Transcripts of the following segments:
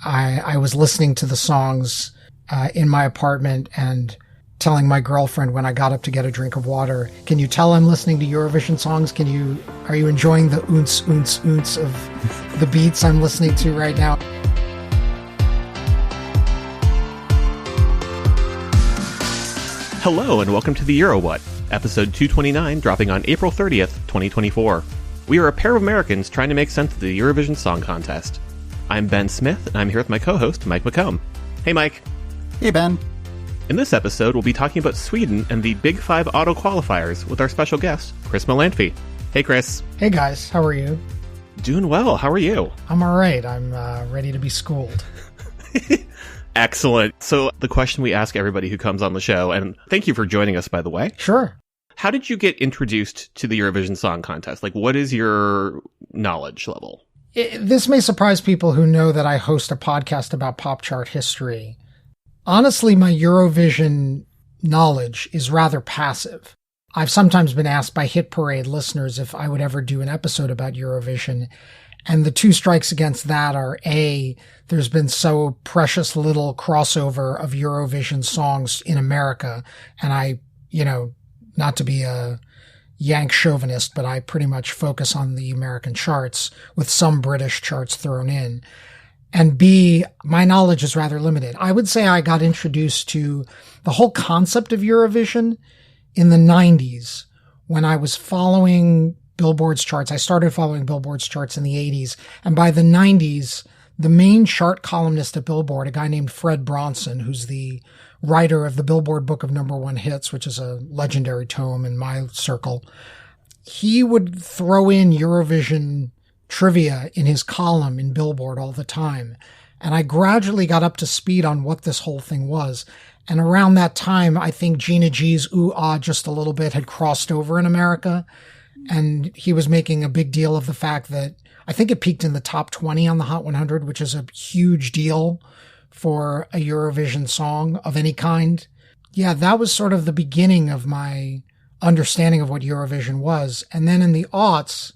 I was listening to the songs in my apartment and telling my girlfriend when I got up to get a drink of water, can you tell I'm listening to Eurovision songs? Are you enjoying the oonce, oonce, oonce of the beats I'm listening to right now? Hello and welcome to the EuroWhat, episode 229, dropping on April 30th, 2024. We are a pair of Americans trying to make sense of the Eurovision Song Contest. I'm Ben Smith, and I'm here with my co-host, Mike McComb. Hey, Mike. Hey, Ben. In this episode, we'll be talking about Sweden and the Big Five auto qualifiers with our special guest, Chris Molanphy. Hey, Chris. Hey, guys. How are you? Doing well. How are you? I'm all right. I'm ready to be schooled. Excellent. So the question we ask everybody who comes on the show, and thank you for joining us, by the way. Sure. How did you get introduced to the Eurovision Song Contest? Like, what is your knowledge level? This may surprise people who know that I host a podcast about pop chart history. Honestly, my Eurovision knowledge is rather passive. I've sometimes been asked by Hit Parade listeners if I would ever do an episode about Eurovision. And the two strikes against that are, A, there's been so precious little crossover of Eurovision songs in America. And I, not to be a Yank chauvinist, but I pretty much focus on the American charts with some British charts thrown in. And B, my knowledge is rather limited. I would say I got introduced to the whole concept of Eurovision in the 90s when I was following Billboard's charts. I started following Billboard's charts in the 80s. And by the 90s, the main chart columnist at Billboard, a guy named Fred Bronson, who's the writer of the Billboard Book of Number One Hits, which is a legendary tome in my circle, he would throw in Eurovision trivia in his column in Billboard all the time. And I gradually got up to speed on what this whole thing was. And around that time, I think Gina G's Ooh Ah Just a Little Bit had crossed over in America. And he was making a big deal of the fact that I think it peaked in the top 20 on the Hot 100, which is a huge deal for a Eurovision song of any kind. Yeah, that was sort of the beginning of my understanding of what Eurovision was. And then in the aughts,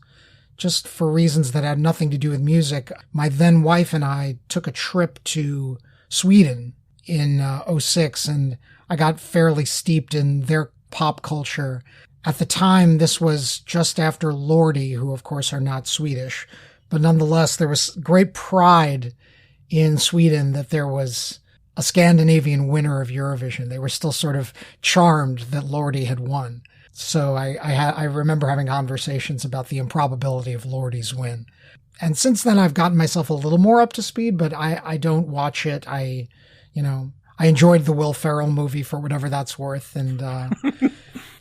just for reasons that had nothing to do with music, my then wife and I took a trip to Sweden in '06, and I got fairly steeped in their pop culture. At the time, this was just after Lordi, who of course are not Swedish, but nonetheless, there was great pride in Sweden that there was a Scandinavian winner of Eurovision. They were still sort of charmed that Lordi had won. So I remember having conversations about the improbability of Lordi's win. And since then, I've gotten myself a little more up to speed, but I don't watch it. I enjoyed the Will Ferrell movie for whatever that's worth, and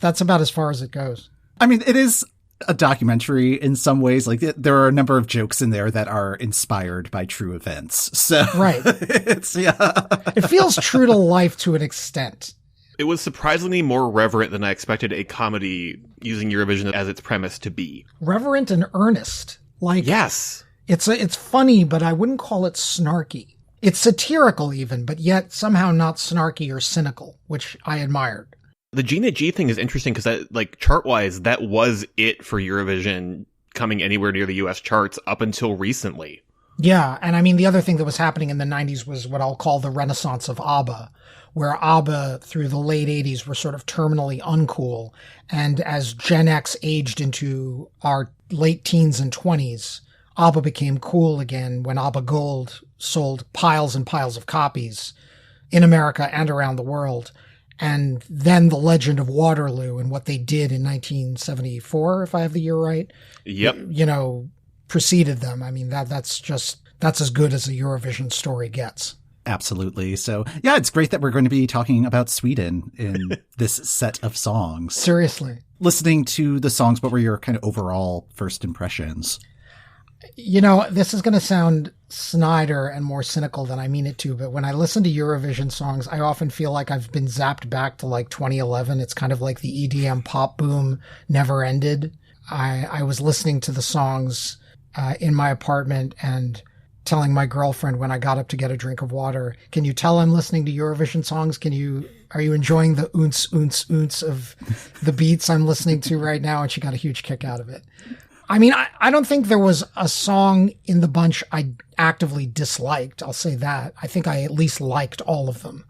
that's about as far as it goes. I mean, it is a documentary in some ways. Like, there are a number of jokes in there that are inspired by true events. So right. It feels true to life to an extent. It was surprisingly more reverent than I expected a comedy using Eurovision as its premise to be. Reverent and earnest. Like, yes. It's funny, but I wouldn't call it snarky. It's satirical even, but yet somehow not snarky or cynical, which I admired. The Gina G thing is interesting because, chart-wise, that was it for Eurovision coming anywhere near the US charts up until recently. Yeah, and I mean, the other thing that was happening in the 90s was what I'll call the renaissance of ABBA, where ABBA through the late 80s were sort of terminally uncool. And as Gen X aged into our late teens and 20s, ABBA became cool again when ABBA Gold sold piles and piles of copies in America and around the world. And then the legend of Waterloo and what they did in 1974, if I have the year right. Yep. Preceded them. I mean, that's as good as a Eurovision story gets. Absolutely. So, yeah, it's great that we're going to be talking about Sweden in this set of songs. Seriously. Listening to the songs, what were your kind of overall first impressions? This is going to sound snidder and more cynical than I mean it to, but when I listen to Eurovision songs, I often feel like I've been zapped back to like 2011. It's kind of like the EDM pop boom never ended. I was listening to the songs in my apartment and telling my girlfriend when I got up to get a drink of water, can you tell I'm listening to Eurovision songs? Are you enjoying the oonce, oonce, oonce of the beats I'm listening to right now? And she got a huge kick out of it. I mean, I don't think there was a song in the bunch I actively disliked. I'll say that. I think I at least liked all of them.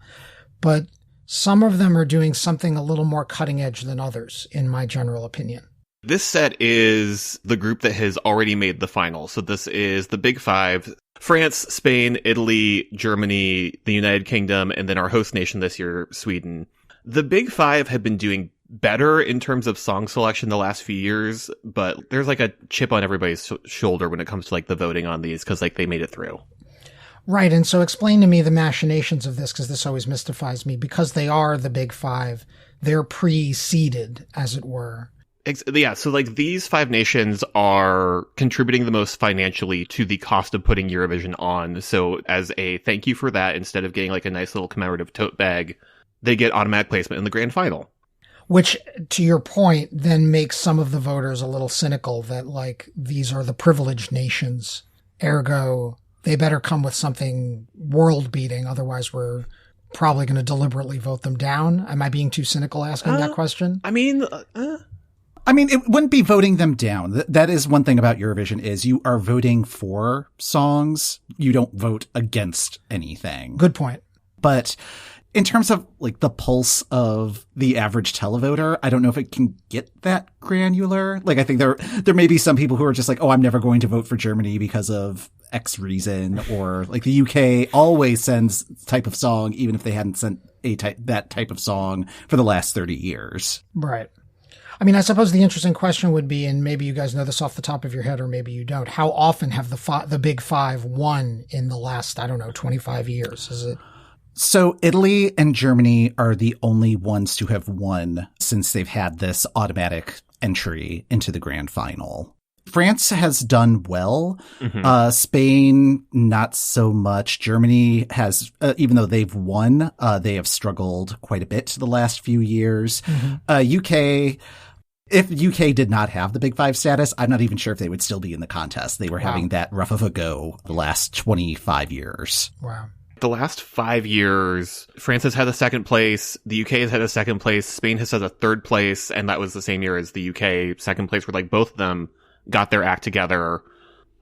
But some of them are doing something a little more cutting edge than others, in my general opinion. This set is the group that has already made the final. So this is the Big Five: France, Spain, Italy, Germany, the United Kingdom, and then our host nation this year, Sweden. The Big Five have been doing better in terms of song selection the last few years, but there's like a chip on everybody's shoulder when it comes to like the voting on these, because like they made it through. Right. And so explain to me the machinations of this, because this always mystifies me. Because they are the Big Five, they're pre-seeded, as it were. Yeah, so like these five nations are contributing the most financially to the cost of putting Eurovision on. So as a thank you for that, instead of getting like a nice little commemorative tote bag, they get automatic placement in the grand final. Which, to your point, then makes some of the voters a little cynical that, like, these are the privileged nations. Ergo, they better come with something world-beating. Otherwise, we're probably going to deliberately vote them down. Am I being too cynical asking that question? I mean, it wouldn't be voting them down. That is one thing about Eurovision is you are voting for songs. You don't vote against anything. Good point. But in terms of like the pulse of the average televoter, I don't know if it can get that granular. Like, I think there may be some people who are just like, oh, I'm never going to vote for Germany because of X reason, or like the UK always sends type of song, even if they hadn't sent that type of song for the last 30 years. Right. I mean, I suppose the interesting question would be, and maybe you guys know this off the top of your head, or maybe you don't, how often have the Big Five won in the last, 25 years? Is it? So Italy and Germany are the only ones to have won since they've had this automatic entry into the grand final. France has done well. Mm-hmm. Spain, not so much. Germany has, even though they've won, they have struggled quite a bit the last few years. Mm-hmm. UK, if UK did not have the Big Five status, I'm not even sure if they would still be in the contest. They were having that rough of a go the last 25 years. Wow. The last 5 years, France has had a second place, the UK has had a second place, Spain has had a third place, and that was the same year as the UK second place, where like both of them got their act together.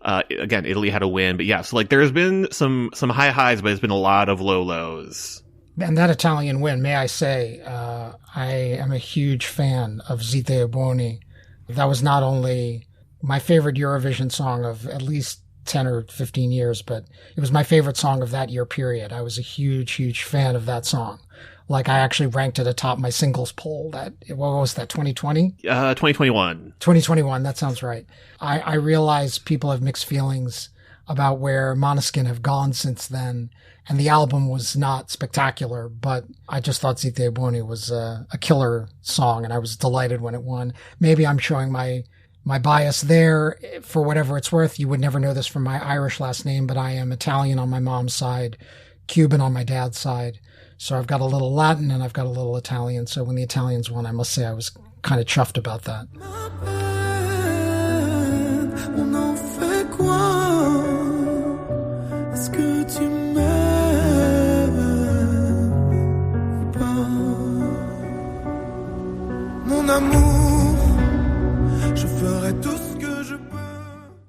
Again, Italy had a win, but yeah, so like there's been some high highs, but there's been a lot of low lows. And that Italian win, may I say, I am a huge fan of Zitte Buoni. That was not only my favorite Eurovision song of at least 10 or 15 years, but it was my favorite song of that year period. I was a huge, huge fan of that song. Like, I actually ranked it atop my singles poll. What was that, 2020? 2021. 2021, that sounds right. I realize people have mixed feelings about where Måneskin have gone since then, and the album was not spectacular, but I just thought Zitte Buoni was a killer song, and I was delighted when it won. Maybe I'm showing my bias there. For whatever it's worth, you would never know this from my Irish last name, but I am Italian on my mom's side, Cuban on my dad's side. So I've got a little Latin and I've got a little Italian. So when the Italians won, I must say I was kind of chuffed about that.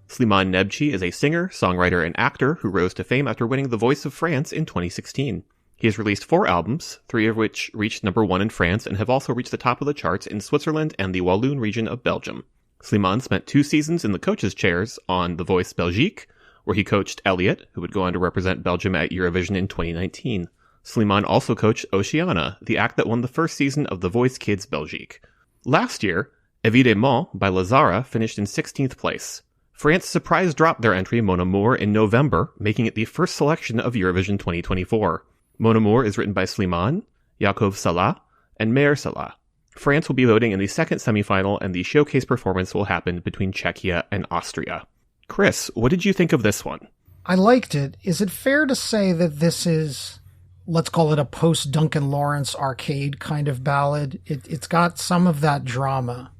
Slimane Nebci is a singer, songwriter, and actor who rose to fame after winning The Voice of France in 2016. He has released 4 albums, 3 of which reached number 1 in France and have also reached the top of the charts in Switzerland and the Walloon region of Belgium. Slimane spent 2 seasons in the coaches' chairs on The Voice Belgique, where he coached Elliot, who would go on to represent Belgium at Eurovision in 2019. Slimane also coached Oceana, the act that won the first season of The Voice Kids Belgique. Last year, Évidemment by ZORRA finished in 16th place. France surprise dropped their entry Mon Amour in November, making it the first selection of Eurovision 2024. Mon Amour is written by Slimane, Yaakov Salah, and Meir Salah. France will be voting in the second semifinal, and the showcase performance will happen between Czechia and Austria. Chris, what did you think of this one? I liked it. Is it fair to say that this is, let's call it a post-Duncan Lawrence arcade kind of ballad? It's got some of that drama,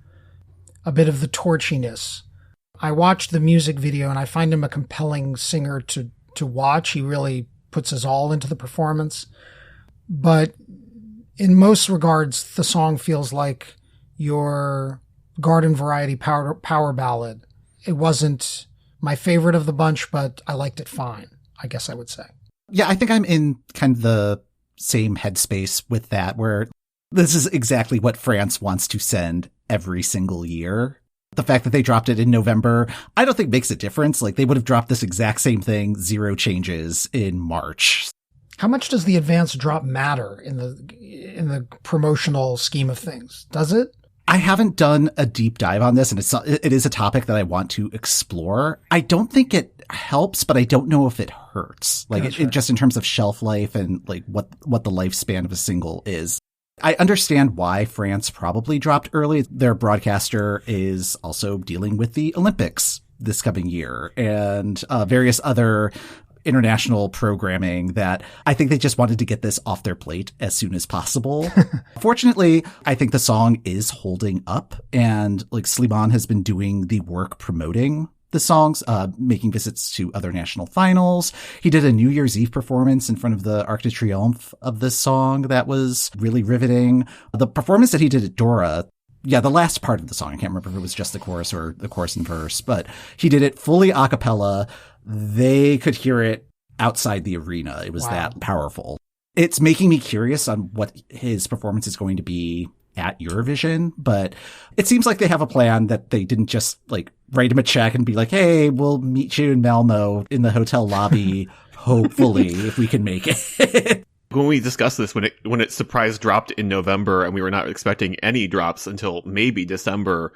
a bit of the torchiness. I watched the music video and I find him a compelling singer to watch. He really puts his all into the performance. But in most regards, the song feels like your garden variety power ballad It wasn't my favorite of the bunch, but I liked it fine, I guess I would say. Yeah, I think I'm in kind of the same headspace with that, where this is exactly what France wants to send every single year. The fact that they dropped it in November, I don't think makes a difference. Like, they would have dropped this exact same thing, 0 changes, in March. How much does the advance drop matter in the promotional scheme of things? Does it? I haven't done a deep dive on this, and it is a topic that I want to explore. I don't think it helps, but I don't know if it hurts. Like, it just in terms of shelf life and like what the lifespan of a single is. I understand why France probably dropped early. Their broadcaster is also dealing with the Olympics this coming year and various other international programming that I think they just wanted to get this off their plate as soon as possible. Fortunately, I think the song is holding up, and like Slimane has been doing the work promoting the songs, making visits to other national finals. He did a New Year's Eve performance in front of the Arc de Triomphe of this song that was really riveting. The performance that he did at ZORRA, yeah, the last part of the song, I can't remember if it was just the chorus or the chorus and verse, but he did it fully a cappella. They could hear it outside the arena. It was that powerful. It's making me curious on what his performance is going to be at Eurovision, but it seems like they have a plan, that they didn't just like write him a check and be like, hey, we'll meet you in Malmö in the hotel lobby, hopefully, if we can make it. When we discussed this, when it surprise dropped in November and we were not expecting any drops until maybe December,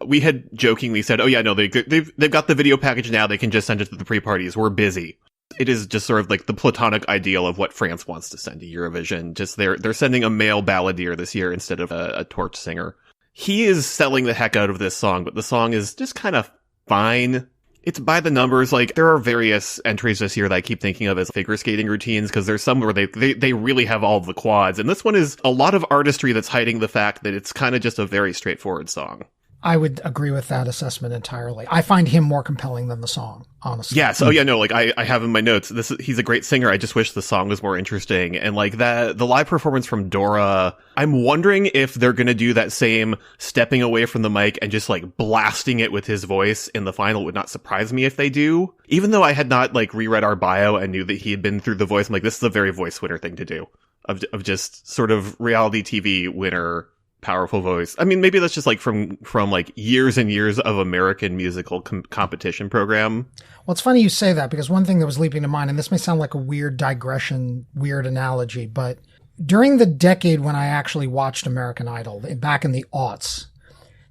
we had jokingly said, oh yeah, no, they've got the video package now. They can just send it to the pre-parties. We're busy. It is just sort of like the platonic ideal of what France wants to send to Eurovision. Just they're sending a male balladeer this year instead of a torch singer. He is selling the heck out of this song, but the song is just kind of fine. It's by the numbers. Like, there are various entries this year that I keep thinking of as figure skating routines, because there's some where they really have all of the quads. And this one is a lot of artistry that's hiding the fact that it's kind of just a very straightforward song. I would agree with that assessment entirely. I find him more compelling than the song, honestly. Yes. Oh yeah, no, like I have in my notes, he's a great singer. I just wish the song was more interesting. And like the live performance from ZORRA, I'm wondering if they're going to do that same stepping away from the mic and just like blasting it with his voice in the final. It would not surprise me if they do. Even though I had not like reread our bio and knew that he had been through The Voice, I'm like, this is a very Voice winner thing to do, of just sort of reality TV winner. Powerful voice. I mean, maybe that's just like from like years and years of American musical competition program. Well, it's funny you say that, because one thing that was leaping to mind, and this may sound like a weird digression, weird analogy, but during the decade when I actually watched American Idol, back in the aughts,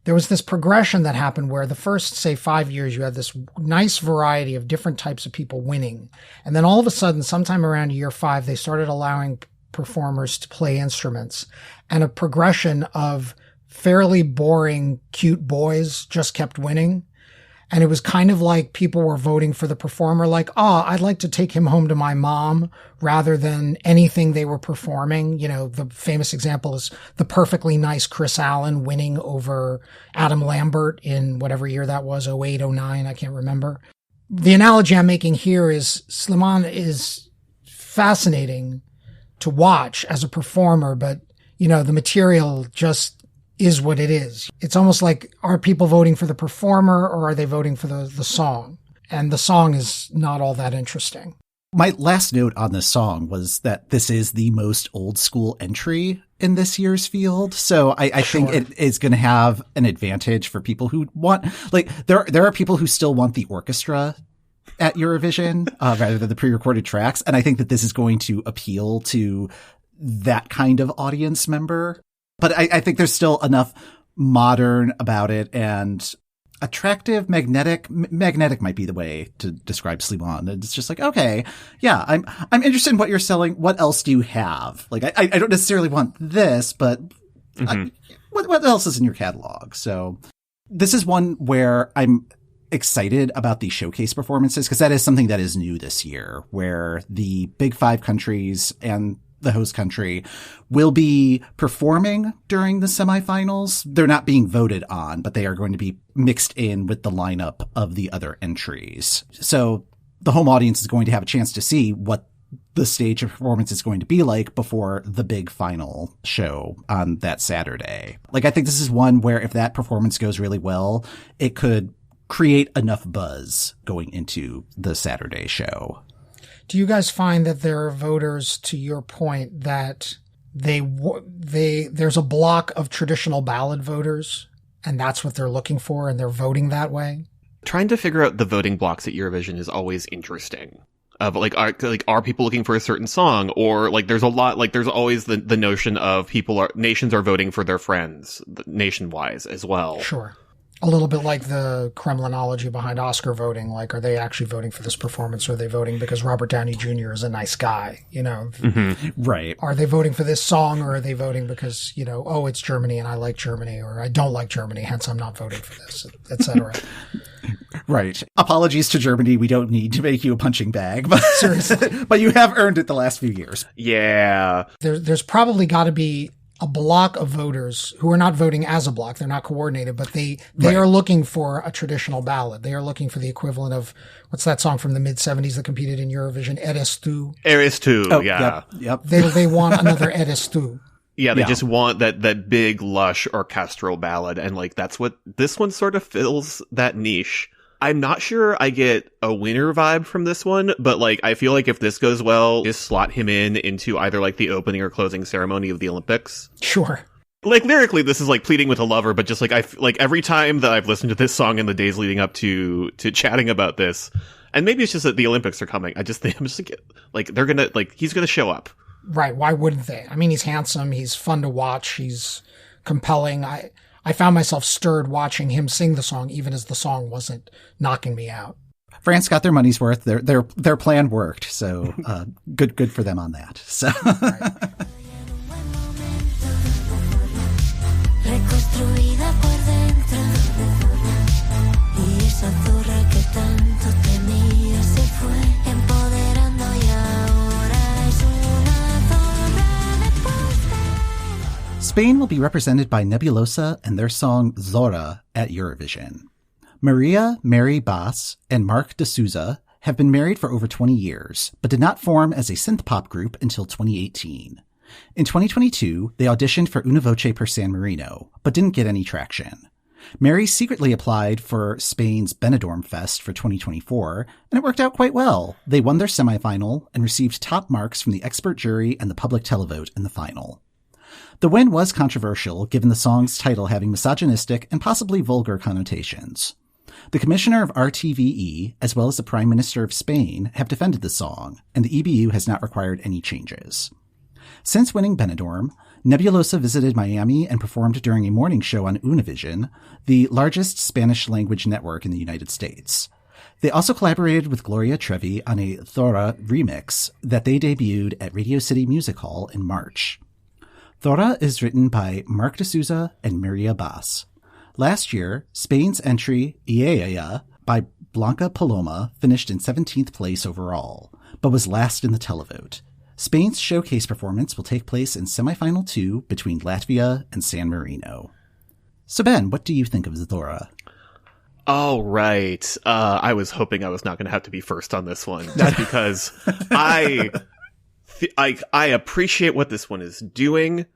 there was this progression that happened where the first, say, 5 years, you had this nice variety of different types of people winning. And then all of a sudden, sometime around year 5, they started allowing performers to play instruments, and a progression of fairly boring, cute boys just kept winning. And it was kind of like people were voting for the performer, like, I'd like to take him home to my mom, rather than anything they were performing. You know, the famous example is the perfectly nice Chris Allen winning over Adam Lambert in whatever year that was, 08, 09, I can't remember. The analogy I'm making here is Slimane is fascinating to watch as a performer, but, you know, the material just is what it is. It's almost like, are people voting for the performer or are they voting for the song? And the song is not all that interesting. My last note on this song was that this is the most old school entry in this year's field. So I think it is going to have an advantage for people who want, like, there are people who still want the orchestra at Eurovision rather than the pre-recorded tracks. And I think that this is going to appeal to that kind of audience member. But I think there's still enough modern about it and attractive, magnetic might be the way to describe Slimane. It's just like, okay, yeah, I'm interested in what you're selling. What else do you have? Like, I don't necessarily want this, but what else is in your catalog? So this is one where I'm excited about the showcase performances, because that is something that is new this year, where the big 5 countries and the host country will be performing during the semifinals. They're not being voted on, but they are going to be mixed in with the lineup of the other entries. So the home audience is going to have a chance to see what the stage of performance is going to be like before the big final show on that Saturday. Like, I think this is one where if that performance goes really well, it could create enough buzz going into the Saturday show. Do you guys find that there are voters, to your point, that there's a block of traditional ballad voters, and that's what they're looking for, and they're voting that way? Trying to figure out the voting blocks at Eurovision is always interesting. Of are people looking for a certain song, or like there's always the notion of nations are voting for their friends nation-wise as well. Sure. A little bit like the Kremlinology behind Oscar voting. Like, are they actually voting for this performance, or are they voting because Robert Downey Jr. is a nice guy? You know, Right. Are they voting for this song, or are they voting because, you know, oh, it's Germany and I like Germany, or I don't like Germany, hence I'm not voting for this, etc. Right. Apologies to Germany. We don't need to make you a punching bag, but seriously, but you have earned it the last few years. Yeah. There's probably got to be a block of voters who are not voting as a block. They're not coordinated, but they are looking for a traditional ballad. They are looking for the equivalent of, what's that song from the mid-70s that competed in Eurovision? Eres tu. Eres tu, oh, yeah. Yep. They want another Eres tu. Yeah, they just want that big, lush orchestral ballad, and like that's what this one sort of fills that niche. I'm not sure I get a winner vibe from this one, but like I feel like if this goes well, just slot him into either like the opening or closing ceremony of the Olympics. Sure. Like lyrically, this is like pleading with a lover, but just like every time that I've listened to this song in the days leading up to chatting about this, and maybe it's just that the Olympics are coming. I'm just like they're gonna he's gonna show up. Right. Why wouldn't they? I mean, he's handsome. He's fun to watch. He's compelling. I found myself stirred watching him sing the song, even as the song wasn't knocking me out. France got their money's worth. Their plan worked. So, good for them on that. So. Right. Spain will be represented by Nebulossa and their song ZORRA at Eurovision. Maria Mary Bas and Marc de Souza have been married for over 20 years, but did not form as a synth-pop group until 2018. In 2022, they auditioned for Una Voce per San Marino, but didn't get any traction. Mary secretly applied for Spain's Benidorm Fest for 2024, and it worked out quite well. They won their semifinal and received top marks from the expert jury and the public televote in the final. The win was controversial, given the song's title having misogynistic and possibly vulgar connotations. The commissioner of RTVE, as well as the Prime Minister of Spain, have defended the song, and the EBU has not required any changes. Since winning Benidorm, Nebulossa visited Miami and performed during a morning show on Univision, the largest Spanish-language network in the United States. They also collaborated with Gloria Trevi on a ZORRA remix that they debuted at Radio City Music Hall in March. ZORRA is written by Marc de Souza and Maria Bas. Last year, Spain's entry, ISAAK, by Blanca Paloma, finished in 17th place overall, but was last in the televote. Spain's showcase performance will take place in semifinal 2 between Latvia and San Marino. So Ben, what do you think of ZORRA? Oh, right. I was hoping I was not going to have to be first on this one, just because I appreciate what this one is doing.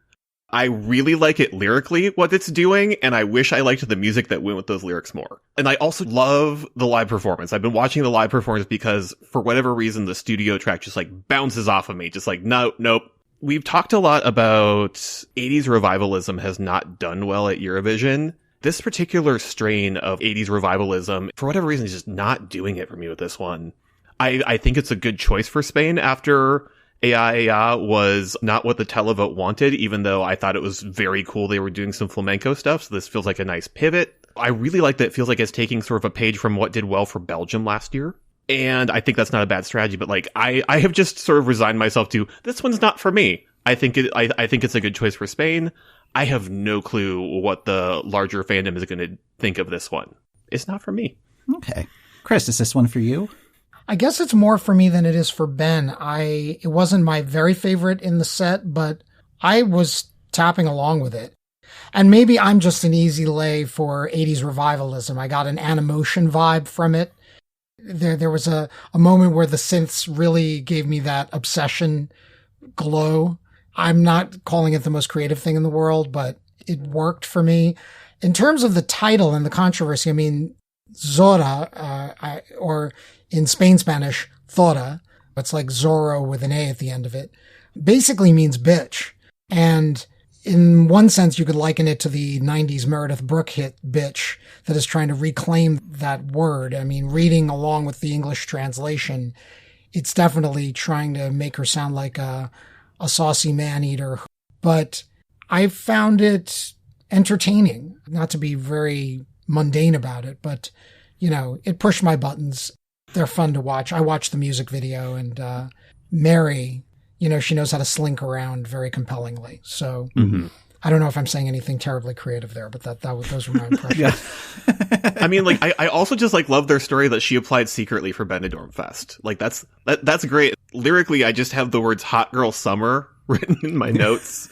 I really like it lyrically, what it's doing, and I wish I liked the music that went with those lyrics more. And I also love the live performance. I've been watching the live performance because, for whatever reason, the studio track just, bounces off of me. Just nope. We've talked a lot about 80s revivalism has not done well at Eurovision. This particular strain of 80s revivalism, for whatever reason, is just not doing it for me with this one. I think it's a good choice for Spain after ISAAK was not what the televote wanted, even though I thought it was very cool they were doing some flamenco stuff, so this feels like a nice pivot. I really like that it feels like it's taking sort of a page from what did well for Belgium last year, and I think that's not a bad strategy, but I have just sort of resigned myself to, this one's not for me. I think it's a good choice for Spain. I have no clue what the larger fandom is going to think of this one. It's not for me. Okay. Chris, is this one for you? I guess it's more for me than it is for Ben. It wasn't my very favorite in the set, but I was tapping along with it. And maybe I'm just an easy lay for 80s revivalism. I got an Animotion vibe from it. There was a moment where the synths really gave me that obsession glow. I'm not calling it the most creative thing in the world, but it worked for me. In terms of the title and the controversy, I mean, ZORRA, or in Spanish, ZORRA. It's like Zorro with an A at the end of it. Basically means bitch. And in one sense, you could liken it to the 90s Meredith Brooke hit bitch that is trying to reclaim that word. I mean, reading along with the English translation, it's definitely trying to make her sound like a saucy man-eater. But I found it entertaining, not to be very mundane about it, but, you know, it pushed my buttons. They're fun to watch. I watched the music video, and Mary, you know, she knows how to slink around very compellingly. So I don't know if I'm saying anything terribly creative there, but those were my impressions. Yeah. I mean, like, I also just like love their story that she applied secretly for Benidorm Fest. Like, that's great. Lyrically, I just have the words "hot girl summer" written in my notes.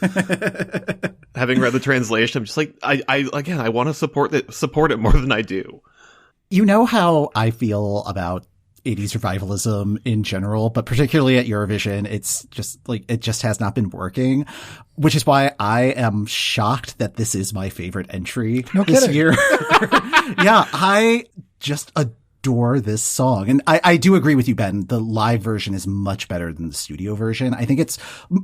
Having read the translation, I'm just like, I want to support it more than I do. You know how I feel about 80s revivalism in general, but particularly at Eurovision, it's just like, it just has not been working, which is why I am shocked that this is my favorite entry this year. Yeah, I just adore this song. And I do agree with you, Ben. The live version is much better than the studio version. I think it's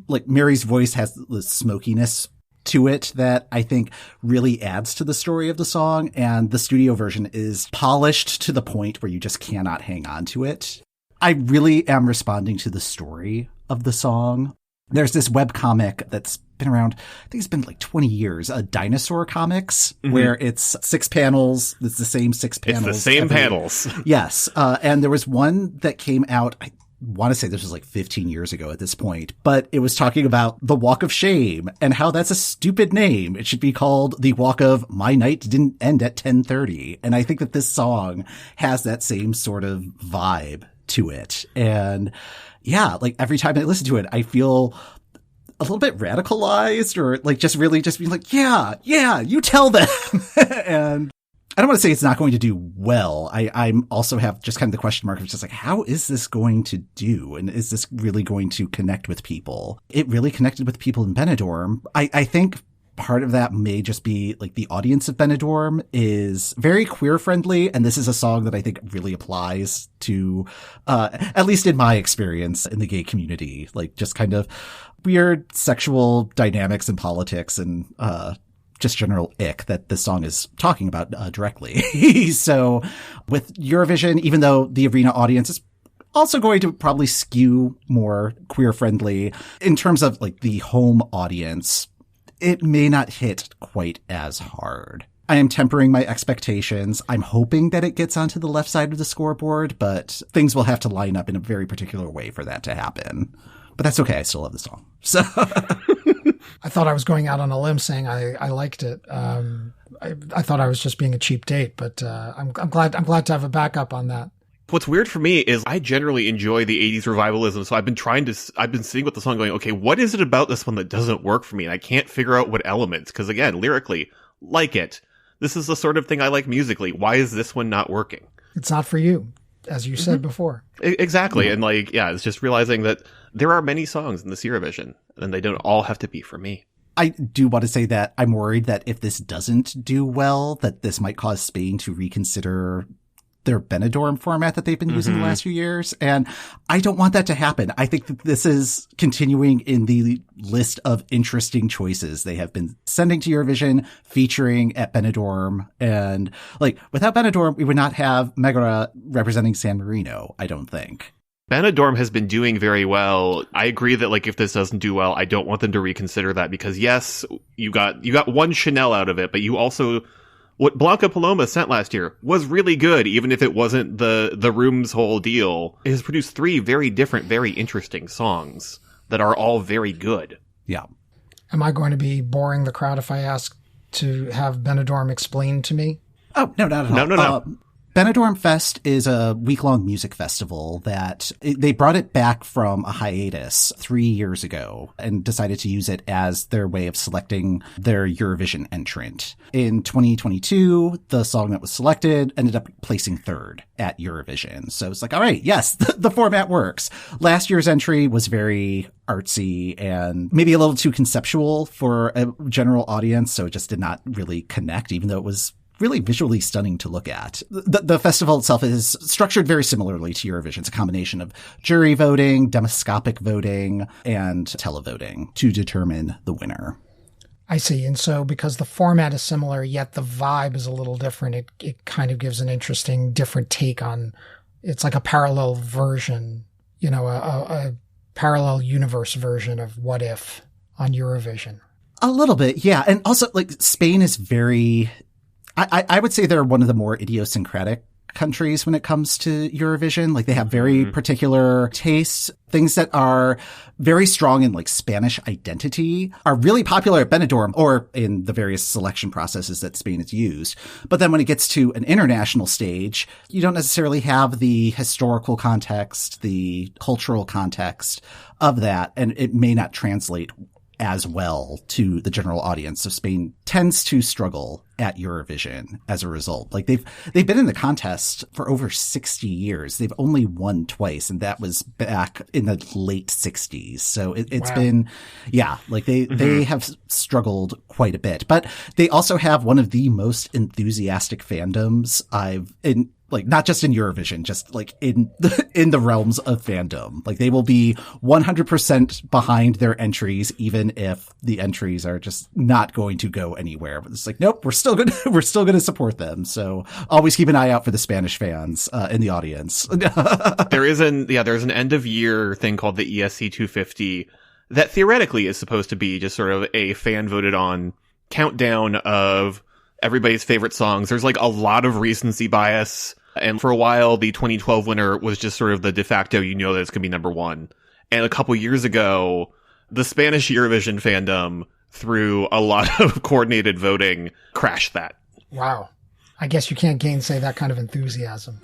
like Mary's voice has the smokiness to it that I think really adds to the story of the song. And the studio version is polished to the point where you just cannot hang on to it. I really am responding to the story of the song. There's this webcomic that's been around, I think it's been like 20 years, Dinosaur Comics, where it's 6 panels. It's the same 6 panels. It's the same panels. Yes. And there was one that came out, I want to say this was like 15 years ago at this point, but it was talking about the Walk of Shame and how that's a stupid name. It should be called the Walk of My Night Didn't End at 10:30. And I think that this song has that same sort of vibe to it. And yeah, like every time I listen to it, I feel a little bit radicalized, or like just really just being like, yeah, you tell them. And I don't want to say it's not going to do well. I'm also have just kind of the question mark of just like, how is this going to do? And is this really going to connect with people? It really connected with people in Benidorm. I think part of that may just be like the audience of Benidorm is very queer friendly. And this is a song that I think really applies to, at least in my experience in the gay community, like just kind of weird sexual dynamics and politics and, just general ick that this song is talking about directly. So with Eurovision, even though the arena audience is also going to probably skew more queer friendly in terms of like the home audience, it may not hit quite as hard. I am tempering my expectations. I'm hoping that it gets onto the left side of the scoreboard, but things will have to line up in a very particular way for that to happen. But that's okay. I still love the song. So I thought I was going out on a limb saying I liked it. I thought I was just being a cheap date, but I'm glad to have a backup on that. What's weird for me is I generally enjoy the 80s revivalism, so I've been sitting with the song going, okay, what is it about this one that doesn't work for me? And I can't figure out what elements, because again, lyrically, like it. This is the sort of thing I like musically. Why is this one not working? It's not for you, as you said before. Exactly. And like, yeah, it's just realizing that there are many songs in this Eurovision, and they don't all have to be for me. I do want to say that I'm worried that if this doesn't do well, that this might cause Spain to reconsider their Benidorm format that they've been using the last few years. And I don't want that to happen. I think that this is continuing in the list of interesting choices they have been sending to Eurovision, featuring at Benidorm. And like, without Benidorm, we would not have Megara representing San Marino, I don't think. Benidorm has been doing very well. I agree that like if this doesn't do well, I don't want them to reconsider that, because yes, you got one Chanel out of it, but you also, what Blanca Paloma sent last year was really good, even if it wasn't the Room's whole deal. It has produced 3 very different, very interesting songs that are all very good. Yeah. Am I going to be boring the crowd if I ask to have Benidorm explained to me? Oh, no, not at all. No. Benidorm Fest is a week-long music festival that they brought it back from a hiatus 3 years ago and decided to use it as their way of selecting their Eurovision entrant. In 2022, the song that was selected ended up placing 3rd at Eurovision. So it's like, all right, yes, the format works. Last year's entry was very artsy and maybe a little too conceptual for a general audience, so it just did not really connect, even though it was really visually stunning to look at. The festival itself is structured very similarly to Eurovision. It's a combination of jury voting, demoscopic voting, and televoting to determine the winner. I see. And so because the format is similar, yet the vibe is a little different, it kind of gives an interesting, different take on, it's like a parallel version, you know, a parallel universe version of What If on Eurovision. A little bit, yeah. And also, like, Spain is very, I would say they're one of the more idiosyncratic countries when it comes to Eurovision. Like, they have very particular tastes. Things that are very strong in, like, Spanish identity are really popular at Benidorm or in the various selection processes that Spain has used. But then when it gets to an international stage, you don't necessarily have the historical context, the cultural context of that, and it may not translate as well to the general audience. So Spain tends to struggle at Eurovision as a result. Like, they've been in the contest for over 60 years. They've only won twice, and that was back in the late 60s. So it's been, yeah, like they have struggled quite a bit, but they also have one of the most enthusiastic fandoms like, not just in Eurovision, just like in the realms of fandom. Like, they will be 100% behind their entries, even if the entries are just not going to go anywhere. But it's like, nope, we're still going to support them. So always keep an eye out for the Spanish fans in the audience. There's an end of year thing called the ESC 250 that theoretically is supposed to be just sort of a fan voted on countdown of everybody's favorite songs. There's like a lot of recency bias. And for a while, the 2012 winner was just sort of the de facto, you know that it's going to be number one. And a couple years ago, the Spanish Eurovision fandom, through a lot of coordinated voting, crashed that. Wow. I guess you can't gainsay that kind of enthusiasm.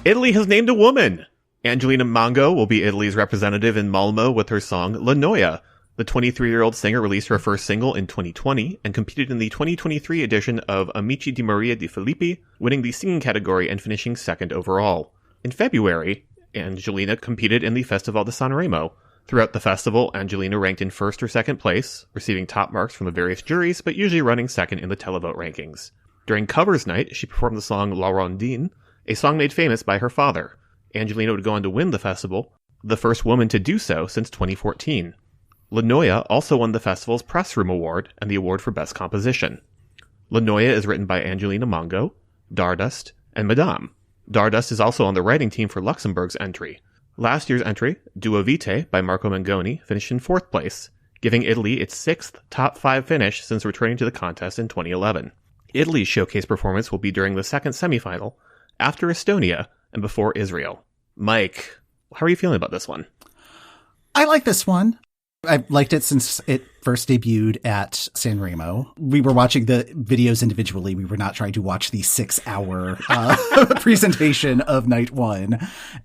Italy has named a woman. Angelina Mango will be Italy's representative in Malmö with her song La Noia. The 23-year-old singer released her first single in 2020 and competed in the 2023 edition of Amici di Maria Di Filippi, winning the singing category and finishing second overall. In February, Angelina competed in the Festival de Sanremo. Throughout the festival, Angelina ranked in first or second place, receiving top marks from the various juries, but usually running second in the televote rankings. During Covers Night, she performed the song La Rondine, a song made famous by her father. Angelina would go on to win the festival, the first woman to do so since 2014. La Noia also won the festival's Press Room Award and the award for Best Composition. La Noia is written by Angelina Mango, Dardust, and Madame. Dardust is also on the writing team for Luxembourg's entry. Last year's entry, Due Vite by Marco Mengoni, finished in fourth place, giving Italy its sixth top 5 finish since returning to the contest in 2011. Italy's showcase performance will be during the second semifinal, after Estonia, and before Israel. Mike, how are you feeling about this one? I like this one. I've liked it since it first debuted at Sanremo. We were watching the videos individually. We were not trying to watch the 6-hour presentation of night one.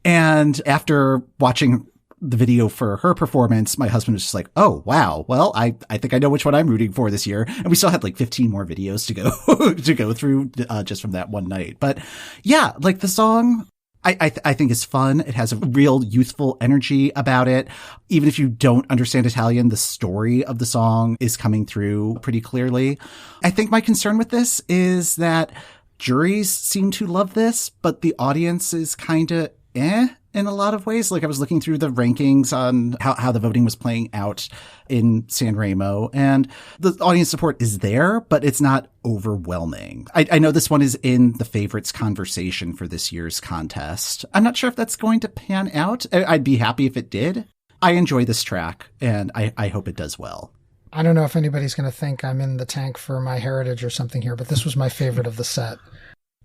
And after watching the video for her performance, my husband was just like, oh, wow. Well, I think I know which one I'm rooting for this year. And we still had like 15 more videos to go through just from that one night. But yeah, like the song, I think is fun. It has a real youthful energy about it. Even if you don't understand Italian, the story of the song is coming through pretty clearly. I think my concern with this is that juries seem to love this, but the audience is kind of in a lot of ways. Like, I was looking through the rankings on how the voting was playing out in Sanremo, and the audience support is there, but it's not overwhelming. I know this one is in the favorites conversation for this year's contest. I'm not sure if that's going to pan out. I'd be happy if it did. I enjoy this track, and I hope it does well. I don't know if anybody's going to think I'm in the tank for my heritage or something here, but this was my favorite of the set.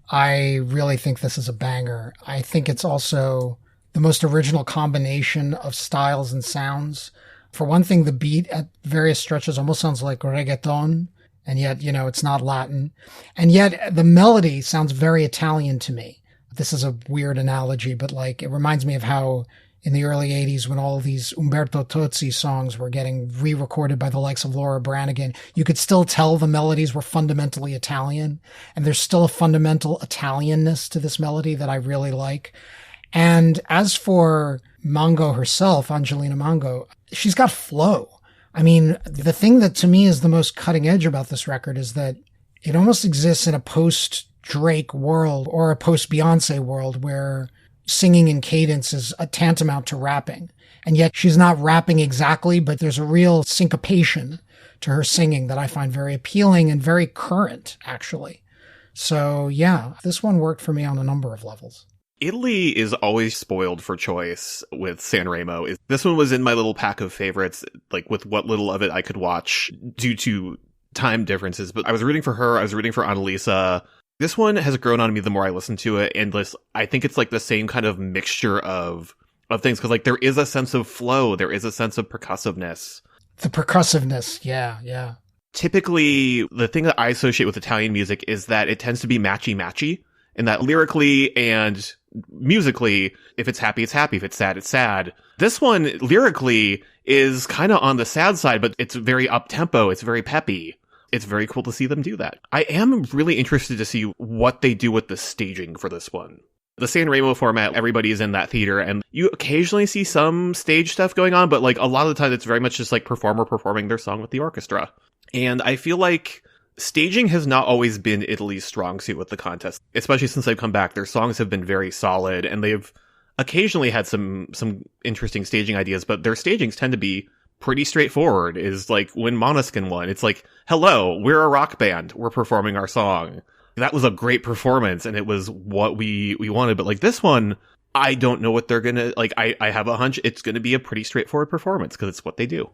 I really think this is a banger. I think it's also the most original combination of styles and sounds. For one thing, the beat at various stretches almost sounds like reggaeton, and yet, you know, it's not Latin. And yet the melody sounds very Italian to me. This is a weird analogy, but like, it reminds me of how in the early 80s when all these Umberto Tozzi songs were getting re-recorded by the likes of Laura Branigan, you could still tell the melodies were fundamentally Italian. And there's still a fundamental Italianness to this melody that I really like. And as for Mango herself, Angelina Mango, she's got flow. I mean, the thing that to me is the most cutting edge about this record is that it almost exists in a post-Drake world or a post-Beyonce world where singing in cadence is a tantamount to rapping. And yet she's not rapping exactly, but there's a real syncopation to her singing that I find very appealing and very current, actually. So yeah, this one worked for me on a number of levels. Italy is always spoiled for choice with Sanremo. This one was in my little pack of favorites, like with what little of it I could watch due to time differences. But I was rooting for her. I was rooting for Annalisa. This one has grown on me the more I listen to it. And I think it's like the same kind of mixture of things. Cause like there is a sense of flow. There is a sense of percussiveness. The percussiveness. Yeah. Typically, the thing that I associate with Italian music is that it tends to be matchy-matchy. And that lyrically and musically, if it's happy, it's happy. If it's sad, it's sad. This one, lyrically, is kind of on the sad side, but it's very up-tempo. It's very peppy. It's very cool to see them do that. I am really interested to see what they do with the staging for this one. The Sanremo format, everybody is in that theater, and you occasionally see some stage stuff going on, but like a lot of the time it's very much just like performer performing their song with the orchestra. And I feel like staging has not always been Italy's strong suit with the contest, especially since they've come back. Their songs have been very solid, and they've occasionally had some interesting staging ideas, but their stagings tend to be pretty straightforward. Is like when Måneskin won, it's like, hello, we're a rock band, we're performing our song. That was a great performance, and it was what we wanted. But like this one, I don't know what they're gonna, like, I have a hunch it's gonna be a pretty straightforward performance, because it's what they do.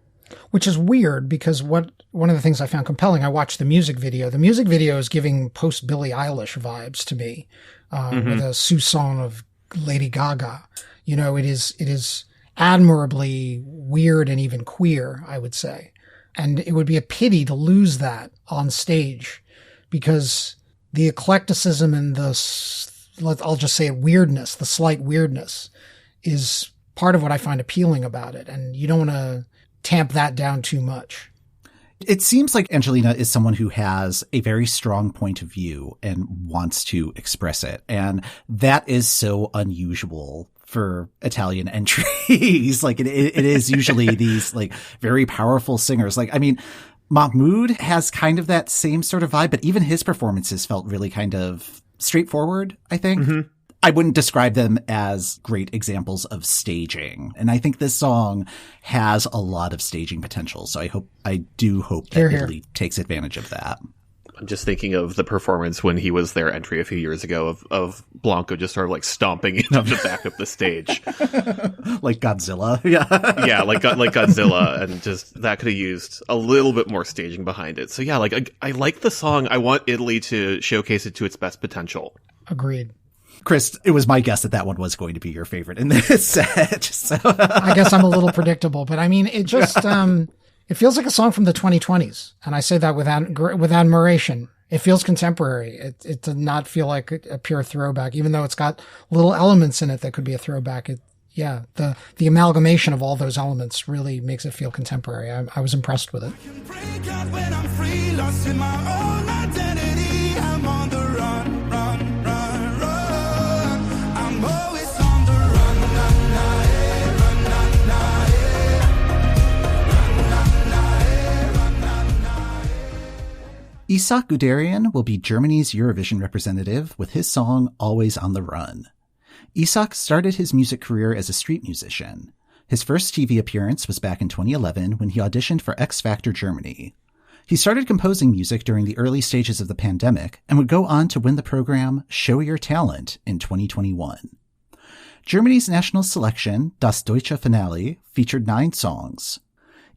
Which is weird, because one of the things I found compelling, I watched the music video. The music video is giving post-Billie Eilish vibes to me, with a soupçon of Lady Gaga. You know, it is admirably weird and even queer, I would say. And it would be a pity to lose that on stage, because the eclecticism and I'll just say it, weirdness, the slight weirdness, is part of what I find appealing about it. And you don't want to tamp that down too much. It seems like Angelina is someone who has a very strong point of view and wants to express it. And that is so unusual for Italian entries. Like it is usually these like very powerful singers. Like, I mean, Mahmoud has kind of that same sort of vibe, but even his performances felt really kind of straightforward, I think. Mm-hmm. I wouldn't describe them as great examples of staging. And I think this song has a lot of staging potential. So I do hope that Italy takes advantage of that. I'm just thinking of the performance when he was their entry a few years ago of Blanco just sort of like stomping into the back of the stage. Like Godzilla. Yeah. Yeah, like Godzilla. And just that could have used a little bit more staging behind it. So yeah, like I like the song. I want Italy to showcase it to its best potential. Agreed. Chris, it was my guess that one was going to be your favorite in this set. So. I guess I'm a little predictable, but I mean, it just, it feels like a song from the 2020s. And I say that with admiration. It feels contemporary. It does not feel like a pure throwback, even though it's got little elements in it that could be a throwback. The amalgamation of all those elements really makes it feel contemporary. I was impressed with it. ISAAK Guderian will be Germany's Eurovision representative with his song Always on the Run. ISAAK started his music career as a street musician. His first TV appearance was back in 2011 when he auditioned for X Factor Germany. He started composing music during the early stages of the pandemic and would go on to win the program Show Your Talent in 2021. Germany's national selection, Das Deutsche Finale, featured 9 songs.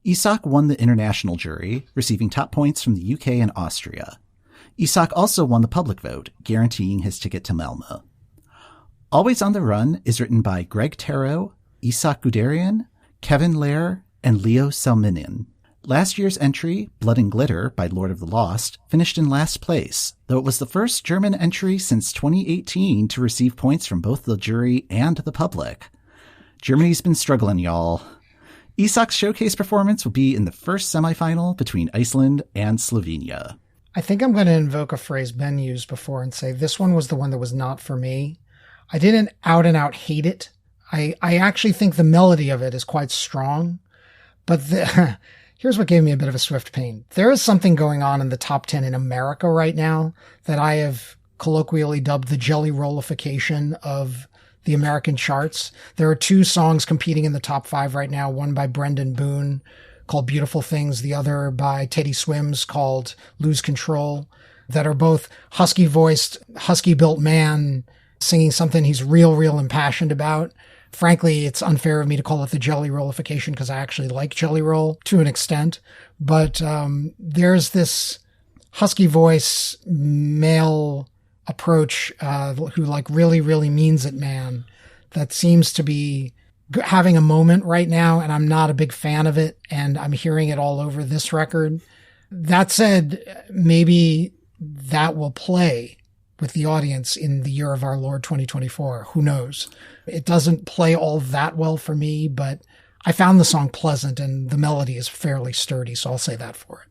ISAAK won the international jury, receiving top points from the UK and Austria. ISAAK also won the public vote, guaranteeing his ticket to Malmö. Always on the Run is written by Greg Taro, ISAAK Guderian, Kevin Lair, and Leo Selminen. Last year's entry, Blood and Glitter by Lord of the Lost, finished in last place, though it was the first German entry since 2018 to receive points from both the jury and the public. Germany's been struggling, y'all. ISAAK's showcase performance will be in the first semifinal between Iceland and Slovenia. I think I'm going to invoke a phrase Ben used before and say this one was the one that was not for me. I didn't out and out hate it. I actually think the melody of it is quite strong, but here's what gave me a bit of a swift pain. There is something going on in the top 10 in America right now that I have colloquially dubbed the jelly rollification of the American charts. There are two songs competing in the top 5 right now, one by Brendan Boone called Beautiful Things, the other by Teddy Swims called Lose Control, that are both husky-voiced, husky-built man singing something he's real impassioned about. Frankly, it's unfair of me to call it the jelly rollification because I actually like jelly roll to an extent. But there's this husky voice male approach who like really means it, man, that seems to be having a moment right now, and I'm not a big fan of it, and I'm hearing it all over this record. That said, maybe that will play with the audience in the year of our Lord 2024. Who knows? It doesn't play all that well for me, but I found the song pleasant and the melody is fairly sturdy, so I'll say that for it.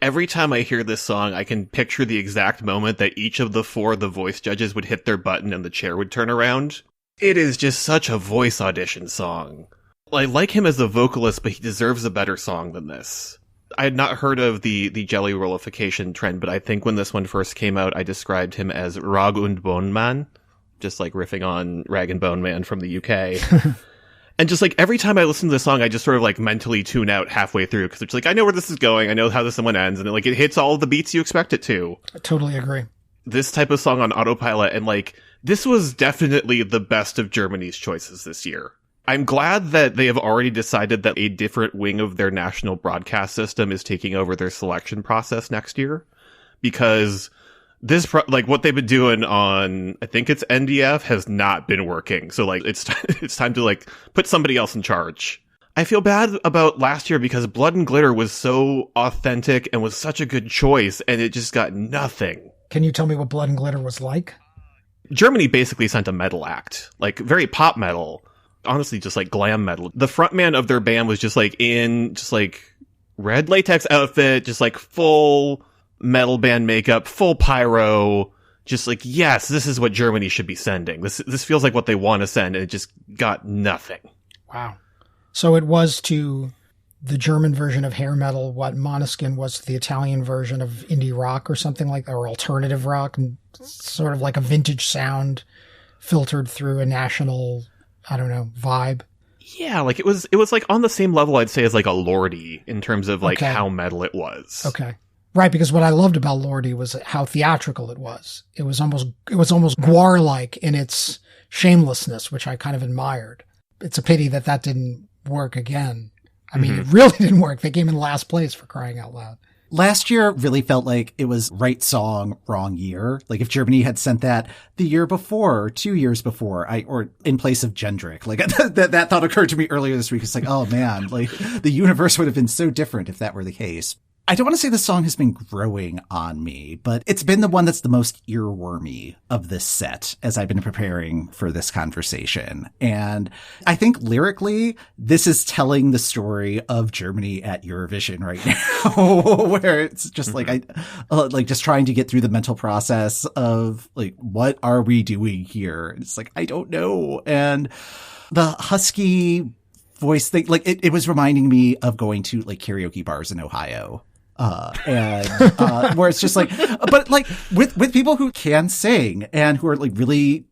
Every time I hear this song, I can picture the exact moment that each of the 4 The Voice judges would hit their button and the chair would turn around. It is just such a voice audition song. I like him as a vocalist, but he deserves a better song than this. I had not heard of the jelly rollification trend, but I think when this one first came out, I described him as Rag und Bone Man, just like riffing on Rag and Bone Man from the UK. And just like every time I listen to the song, I just sort of like mentally tune out halfway through because it's like, I know where this is going. I know how this one ends. And it hits all of the beats you expect it to. I totally agree. This type of song on autopilot, and like, this was definitely the best of Germany's choices this year. I'm glad that they have already decided that a different wing of their national broadcast system is taking over their selection process next year, because this, what they've been doing on, I think it's NDF, has not been working. So like, it's time to like put somebody else in charge. I feel bad about last year because Blood and Glitter was so authentic and was such a good choice, and it just got nothing. Can you tell me what Blood and Glitter was like? Germany basically sent a metal act, like very pop metal, honestly, just like glam metal. The frontman of their band was just like in just like red latex outfit, just like full metal band makeup, full pyro, just like, yes, this is what Germany should be sending. This feels like what they want to send, and it just got nothing. Wow. So it was to the German version of hair metal what Måneskin was to the Italian version of indie rock or something like that, or alternative rock, and sort of like a vintage sound filtered through a national, I don't know, vibe. Yeah, like it was like on the same level, I'd say, as like a Lordi in terms of like how metal it was. Okay. Right, because what I loved about Lordi was how theatrical it was. It was almost Gwar-like in its shamelessness, which I kind of admired. It's a pity that didn't work again. I mean, it really didn't work. They came in last place, for crying out loud. Last year really felt like it was right song, wrong year. Like if Germany had sent that the year before or 2 years before, or in place of Jendrik, like that thought occurred to me earlier this week. It's like, oh man, like the universe would have been so different if that were the case. I don't want to say the song has been growing on me, but it's been the one that's the most earwormy of this set as I've been preparing for this conversation. And I think lyrically, this is telling the story of Germany at Eurovision right now, where it's just like, just trying to get through the mental process of like, what are we doing here? It's like, I don't know. And the husky voice thing, like it was reminding me of going to like karaoke bars in Ohio. Where it's just like, but like with people who can sing and who are like really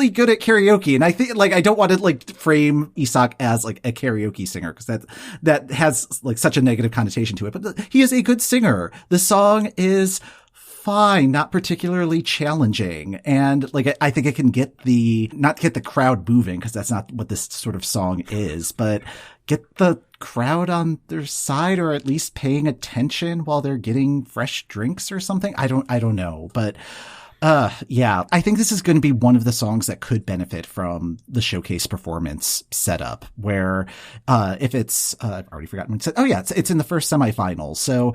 good at karaoke. And I think like, I don't want to like frame ISAAK as like a karaoke singer because that has like such a negative connotation to it, but he is a good singer. The song is fine, not particularly challenging. And like, I think it can not get the crowd moving because that's not what this sort of song is, but get the crowd on their side or at least paying attention while they're getting fresh drinks or something. I don't know. But, yeah, I think this is going to be one of the songs that could benefit from the showcase performance setup where, if it's, I've already forgotten what it said. Oh yeah, it's in the first semifinal. So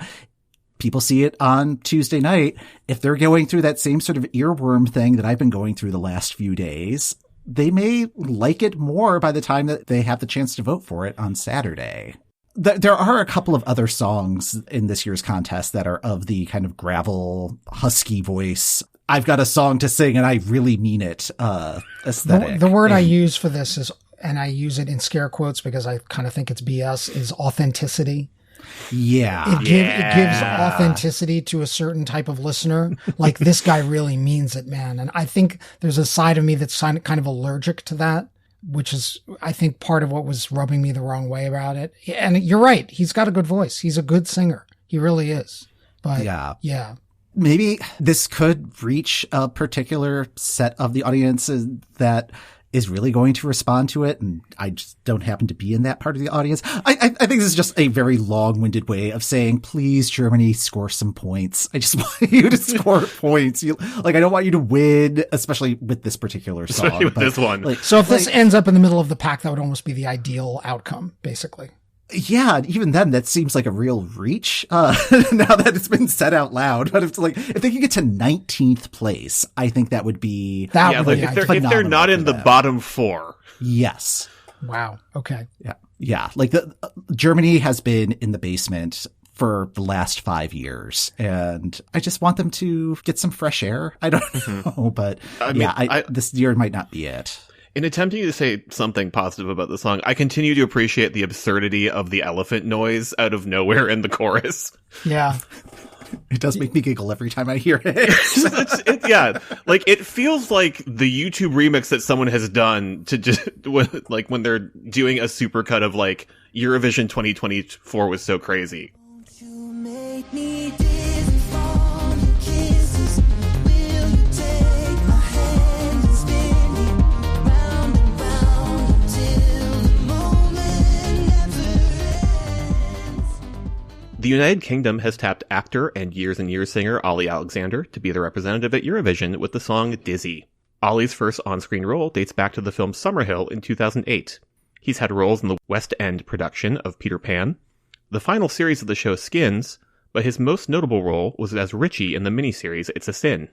people see it on Tuesday night. If they're going through that same sort of earworm thing that I've been going through the last few days, they may like it more by the time that they have the chance to vote for it on Saturday. There are a couple of other songs in this year's contest that are of the kind of gravel, husky voice. I've got a song to sing and I really mean it aesthetic. The word I use for this is, and I use it in scare quotes because I kind of think it's BS, is authenticity. Yeah. It gives authenticity to a certain type of listener. Like, this guy really means it, man. And I think there's a side of me that's kind of allergic to that, which is, I think, part of what was rubbing me the wrong way about it. And you're right. He's got a good voice. He's a good singer. He really is. But yeah. Maybe this could reach a particular set of the audience that is really going to respond to it. And I just don't happen to be in that part of the audience. I think this is just a very long-winded way of saying, please, Germany, score some points. I just want you to score points. I don't want you to win, especially with this particular song. Especially with this one. So if this ends up in the middle of the pack, that would almost be the ideal outcome, basically. Yeah, even then, that seems like a real reach, now that it's been said out loud. But if they can get to 19th place, I think that would be... if they're not in the bottom 4. Yes. Wow. Okay. Yeah. Germany has been in the basement for the last 5 years, and I just want them to get some fresh air. I don't know, but this year might not be it. In attempting to say something positive about the song, I continue to appreciate the absurdity of the elephant noise out of nowhere in the chorus. Yeah. It does make me giggle every time I hear it. It feels like the YouTube remix that someone has done to just, when they're doing a supercut of, Eurovision 2024 was so crazy. You make me The United Kingdom has tapped actor and Years singer Olly Alexander to be the representative at Eurovision with the song Dizzy. Olly's first on-screen role dates back to the film Summerhill in 2008. He's had roles in the West End production of Peter Pan, the final series of the show Skins, but his most notable role was as Richie in the miniseries It's a Sin.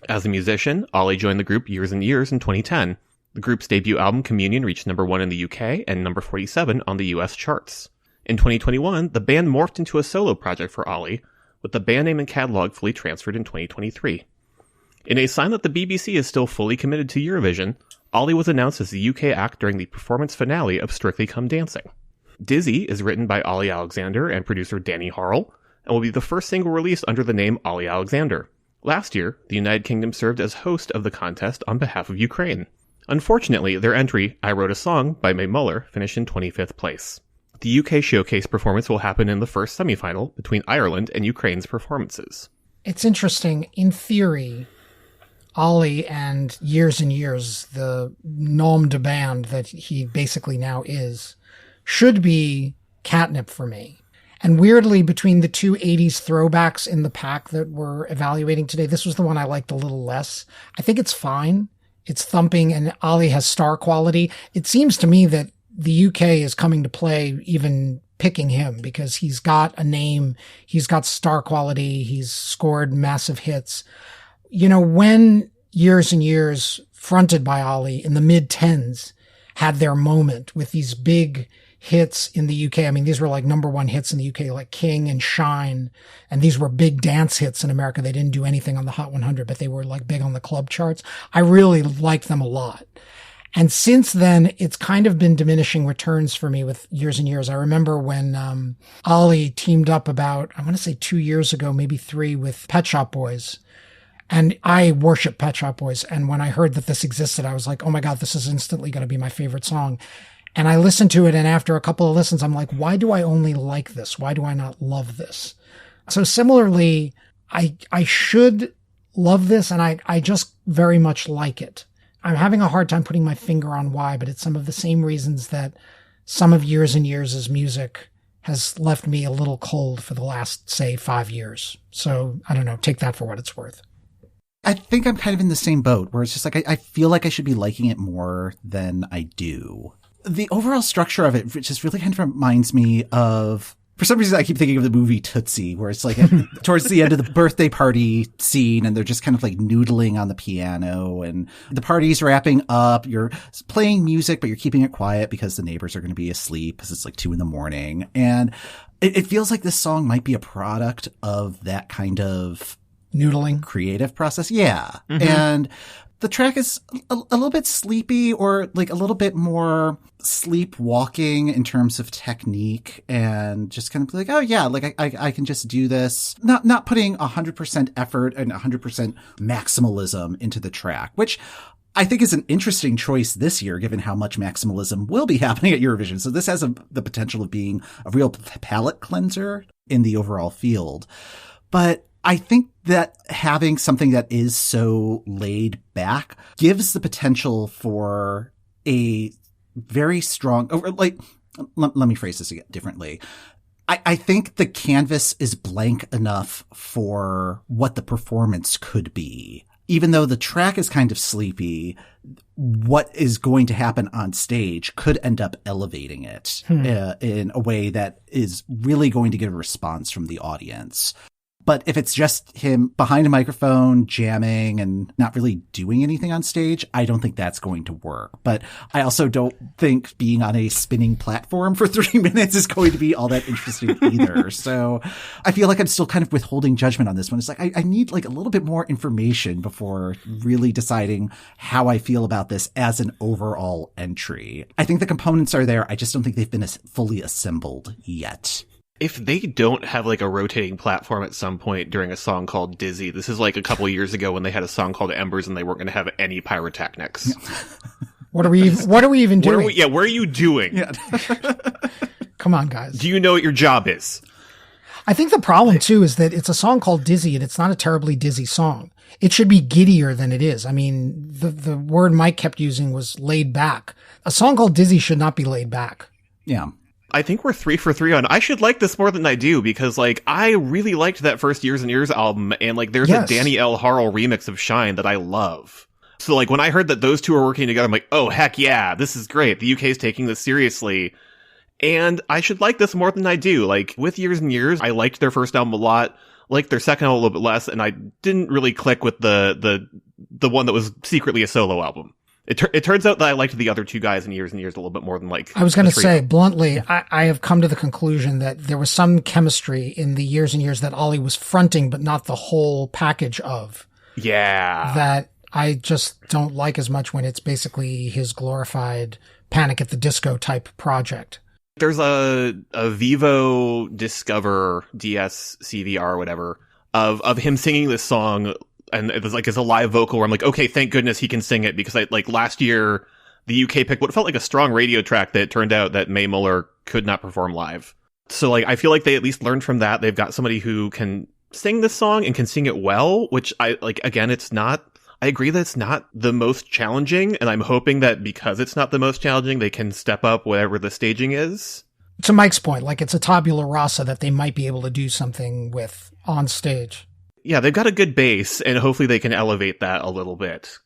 As a musician, Olly joined the group Years in 2010. The group's debut album Communion reached number 1 in the UK and number 47 on the US charts. In 2021, the band morphed into a solo project for Olly, with the band name and catalog fully transferred in 2023. In a sign that the BBC is still fully committed to Eurovision, Olly was announced as the UK act during the performance finale of Strictly Come Dancing. Dizzy is written by Olly Alexander and producer Danny Harrell, and will be the first single released under the name Olly Alexander. Last year, the United Kingdom served as host of the contest on behalf of Ukraine. Unfortunately, their entry, I Wrote a Song, by Mae Muller, finished in 25th place. The UK showcase performance will happen in the first semifinal between Ireland and Ukraine's performances. It's interesting. In theory, Olly and Years, the nom de band that he basically now is, should be catnip for me. And weirdly, between the two 80s throwbacks in the pack that we're evaluating today, this was the one I liked a little less. I think it's fine. It's thumping, and Olly has star quality. It seems to me that the UK is coming to play even picking him because he's got a name, he's got star quality, he's scored massive hits. When Years, fronted by Olly in the mid-10s, had their moment with these big hits in the UK. I mean, these were number 1 hits in the UK, like King and Shine. And these were big dance hits in America. They didn't do anything on the Hot 100, but they were big on the club charts. I really liked them a lot. And since then, it's kind of been diminishing returns for me with Years. I remember when Olly teamed up about, I want to say 2 years ago, maybe 3, with Pet Shop Boys. And I worship Pet Shop Boys. And when I heard that this existed, I was like, oh my God, this is instantly going to be my favorite song. And I listened to it, and after a couple of listens, I'm like, why do I only like this? Why do I not love this? So similarly, I should love this, and I just very much like it. I'm having a hard time putting my finger on why, but it's some of the same reasons that some of Years' music has left me a little cold for the last, say, 5 years. So I don't know, take that for what it's worth. I think I'm kind of in the same boat where it's just I feel like I should be liking it more than I do. The overall structure of it just really kind of reminds me of For some reason, I keep thinking of the movie Tootsie, where it's like towards the end of the birthday party scene, and they're just kind of like noodling on the piano, and the party's wrapping up. You're playing music, but you're keeping it quiet because the neighbors are going to be asleep because it's like 2 a.m. And it feels like this song might be a product of that kind of noodling creative process. Yeah. Mm-hmm. And the track is a little bit sleepy, or like a little bit more sleepwalking in terms of technique, and just kind of like, oh yeah, like I can just do this. Not putting 100% effort and 100% maximalism into the track, which I think is an interesting choice this year, given how much maximalism will be happening at Eurovision. So this has the potential of being a real palate cleanser in the overall field. But I think that having something that is so laid back gives the potential for a very strong, like, let me phrase this again differently. I think the canvas is blank enough for what the performance could be. Even though the track is kind of sleepy, what is going to happen on stage could end up elevating it in a way that is really going to get a response from the audience. But if it's just him behind a microphone, jamming, and not really doing anything on stage, I don't think that's going to work. But I also don't think being on a spinning platform for 3 minutes is going to be all that interesting either. So I feel like I'm still kind of withholding judgment on this one. It's like I need like a little bit more information before really deciding how I feel about this as an overall entry. I think the components are there. I just don't think they've been fully assembled yet. If they don't have like a rotating platform at some point during a song called Dizzy, this is like a couple of years ago when they had a song called Embers and they weren't going to have any pyrotechnics. What are we even doing? What are you doing? Yeah. Come on, guys. Do you know what your job is? I think the problem too is that it's a song called Dizzy and it's not a terribly dizzy song. It should be giddier than it is. I mean, the word Mike kept using was laid back. A song called Dizzy should not be laid back. Yeah. I think we're 3 for 3 on. I should like this more than I do because, like, I really liked that first Years and Years album, and like, there's a Danny L. Harrell remix of Shine that I love. So, like, when I heard that those two are working together, I'm like, oh heck yeah, this is great. The UK is taking this seriously, and I should like this more than I do. Like, with Years and Years, I liked their first album a lot, liked their second album a little bit less, and I didn't really click with the one that was secretly a solo album. It turns out that I liked the other two guys in Years and Years a little bit more than like. I was going to say bluntly, I have come to the conclusion that there was some chemistry in the Years and Years that Olly was fronting, but not the whole package of. Yeah. That I just don't like as much when it's basically his glorified Panic at the Disco type project. There's a Vivo Discover DS CVR or whatever of him singing this song. And it was like, it's a live vocal where I'm like, okay, thank goodness he can sing it, because last year the UK picked what felt like a strong radio track that it turned out that Mae Muller could not perform live. So like, I feel like they at least learned from that. They've got somebody who can sing this song and can sing it well, which I agree that it's not the most challenging. And I'm hoping that because it's not the most challenging, they can step up whatever the staging is. To Mike's point, like it's a tabula rasa that they might be able to do something with on stage. Yeah, they've got a good base, and hopefully they can elevate that a little bit.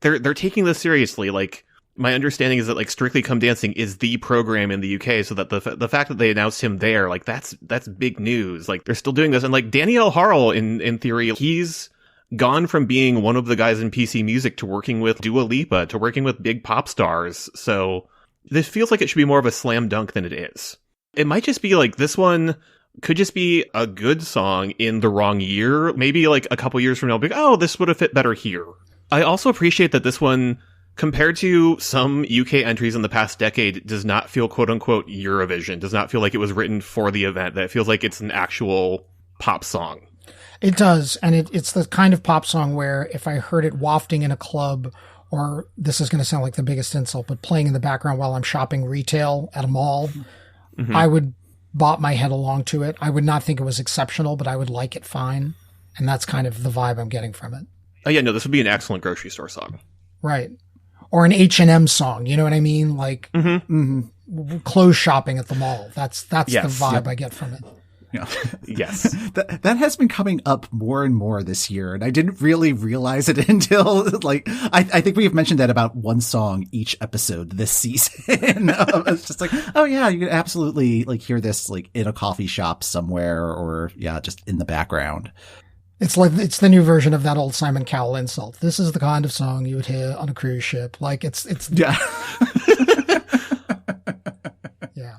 They're taking this seriously. Like, my understanding is that like Strictly Come Dancing is the program in the UK, so that the fact that they announced him there, like that's big news. Like, they're still doing this, and like Danny L. Harrell, in theory, he's gone from being one of the guys in PC Music to working with Dua Lipa to working with big pop stars. So this feels like it should be more of a slam dunk than it is. It might just be like this one could just be a good song in the wrong year. Maybe like a couple years from now, be like, oh, this would have fit better here. I also appreciate that this one, compared to some UK entries in the past decade, does not feel quote unquote Eurovision, does not feel like it was written for the event, that it feels like it's an actual pop song. It does. And it's the kind of pop song where if I heard it wafting in a club, or this is going to sound like the biggest insult, but playing in the background while I'm shopping retail at a mall, I would bop my head along to it. I would not think it was exceptional, but I would like it fine. And that's kind of the vibe I'm getting from it. Oh yeah, no, this would be an excellent grocery store song. Right. Or an H&M song, you know what I mean? Like clothes shopping at the mall. That's the vibe I get from it. Yeah. Yes. That has been coming up more and more this year, and I didn't really realize it until, like, I think we have mentioned that about one song each episode this season. It's just like, oh yeah, you can absolutely, like, hear this, like, in a coffee shop somewhere, or, yeah, just in the background. It's like, it's the new version of that old Simon Cowell insult. This is the kind of song you would hear on a cruise ship. Like, it's yeah. Yeah.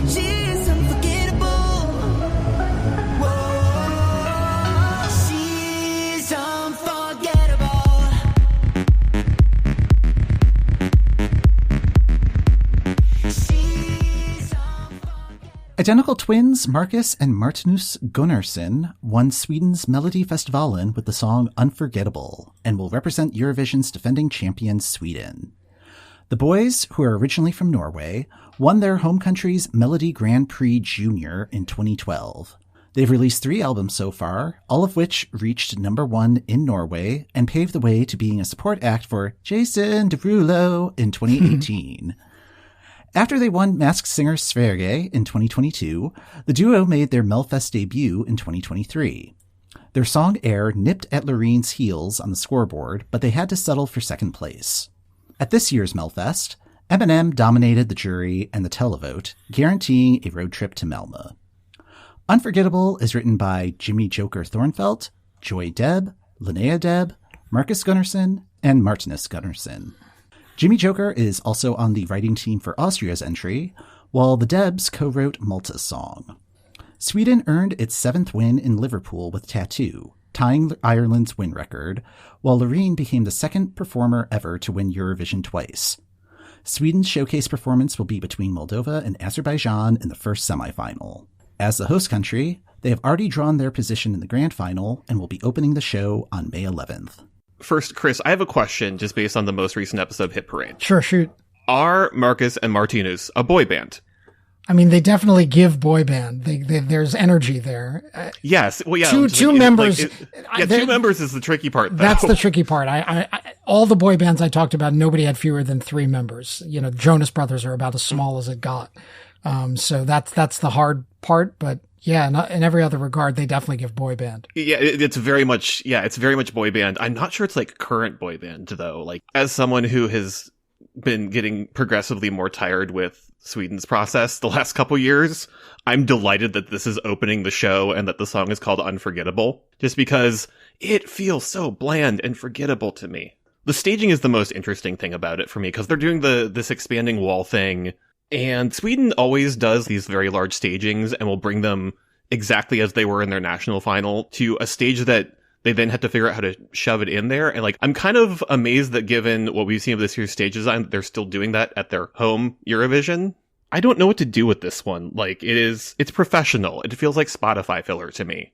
She's unforgettable. Whoa, she's unforgettable. She's unforgettable. Identical twins Marcus and Martinus Gunnarsson won Sweden's Melodifestivalen with the song Unforgettable and will represent Eurovision's defending champion Sweden. The boys, who are originally from Norway, won their home country's Melody Grand Prix Junior in 2012. They've released 3 albums so far, all of which reached #1 in Norway and paved the way to being a support act for Jason Derulo in 2018. After they won Masked Singer Sverige in 2022, the duo made their Melfest debut in 2023. Their song Air nipped at Lorene's heels on the scoreboard, but they had to settle for second place. At this year's Melfest, Eminem dominated the jury and the televote, guaranteeing a road trip to Malmö. Unforgettable is written by Jimmy Joker Thornfelt, Joy Deb, Linnea Deb, Marcus Gunnarsson, and Martinus Gunnarsson. Jimmy Joker is also on the writing team for Austria's entry, while the Debs co-wrote Malta's song. Sweden earned its 7th win in Liverpool with Tattoo, tying Ireland's win record, while Loreen became the 2nd performer ever to win Eurovision twice. Sweden's showcase performance will be between Moldova and Azerbaijan in the first semifinal. As the host country, they have already drawn their position in the grand final and will be opening the show on May 11th. First, Chris, I have a question just based on the most recent episode of Hit Parade. Sure, shoot. Are Marcus and Martinus a boy band? I mean, they definitely give boy band. There's energy there. Yes. Well, yeah. Two members. Two members is the tricky part, though. That's the tricky part. I all the boy bands I talked about, nobody had fewer than 3 members. You know, Jonas Brothers are about as small as it got. So that's the hard part. But yeah, in every other regard, they definitely give boy band. Yeah, it's very much boy band. I'm not sure it's like current boy band, though. Like, as someone who has been getting progressively more tired with Sweden's process the last couple years, I'm delighted that this is opening the show and that the song is called Unforgettable, just because it feels so bland and forgettable to me. The staging is the most interesting thing about it for me, because they're doing this expanding wall thing, and Sweden always does these very large stagings and will bring them exactly as they were in their national final to a stage that they then had to figure out how to shove it in there. And like, I'm kind of amazed that given what we've seen of this year's stage design, they're still doing that at their home Eurovision. I don't know what to do with this one. Like, it's professional. It feels like Spotify filler to me.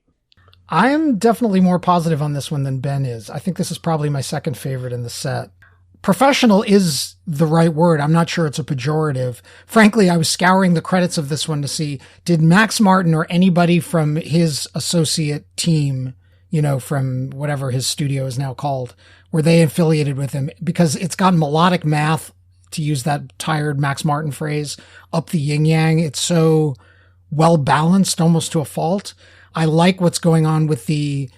I'm definitely more positive on this one than Ben is. I think this is probably my second favorite in the set. Professional is the right word. I'm not sure it's a pejorative. Frankly, I was scouring the credits of this one to see, did Max Martin or anybody from his associate team, you know, from whatever his studio is now called, were they affiliated with him? Because it's got melodic math, to use that tired Max Martin phrase, up the yin yang. It's so well balanced, almost to a fault. I like what's going on with the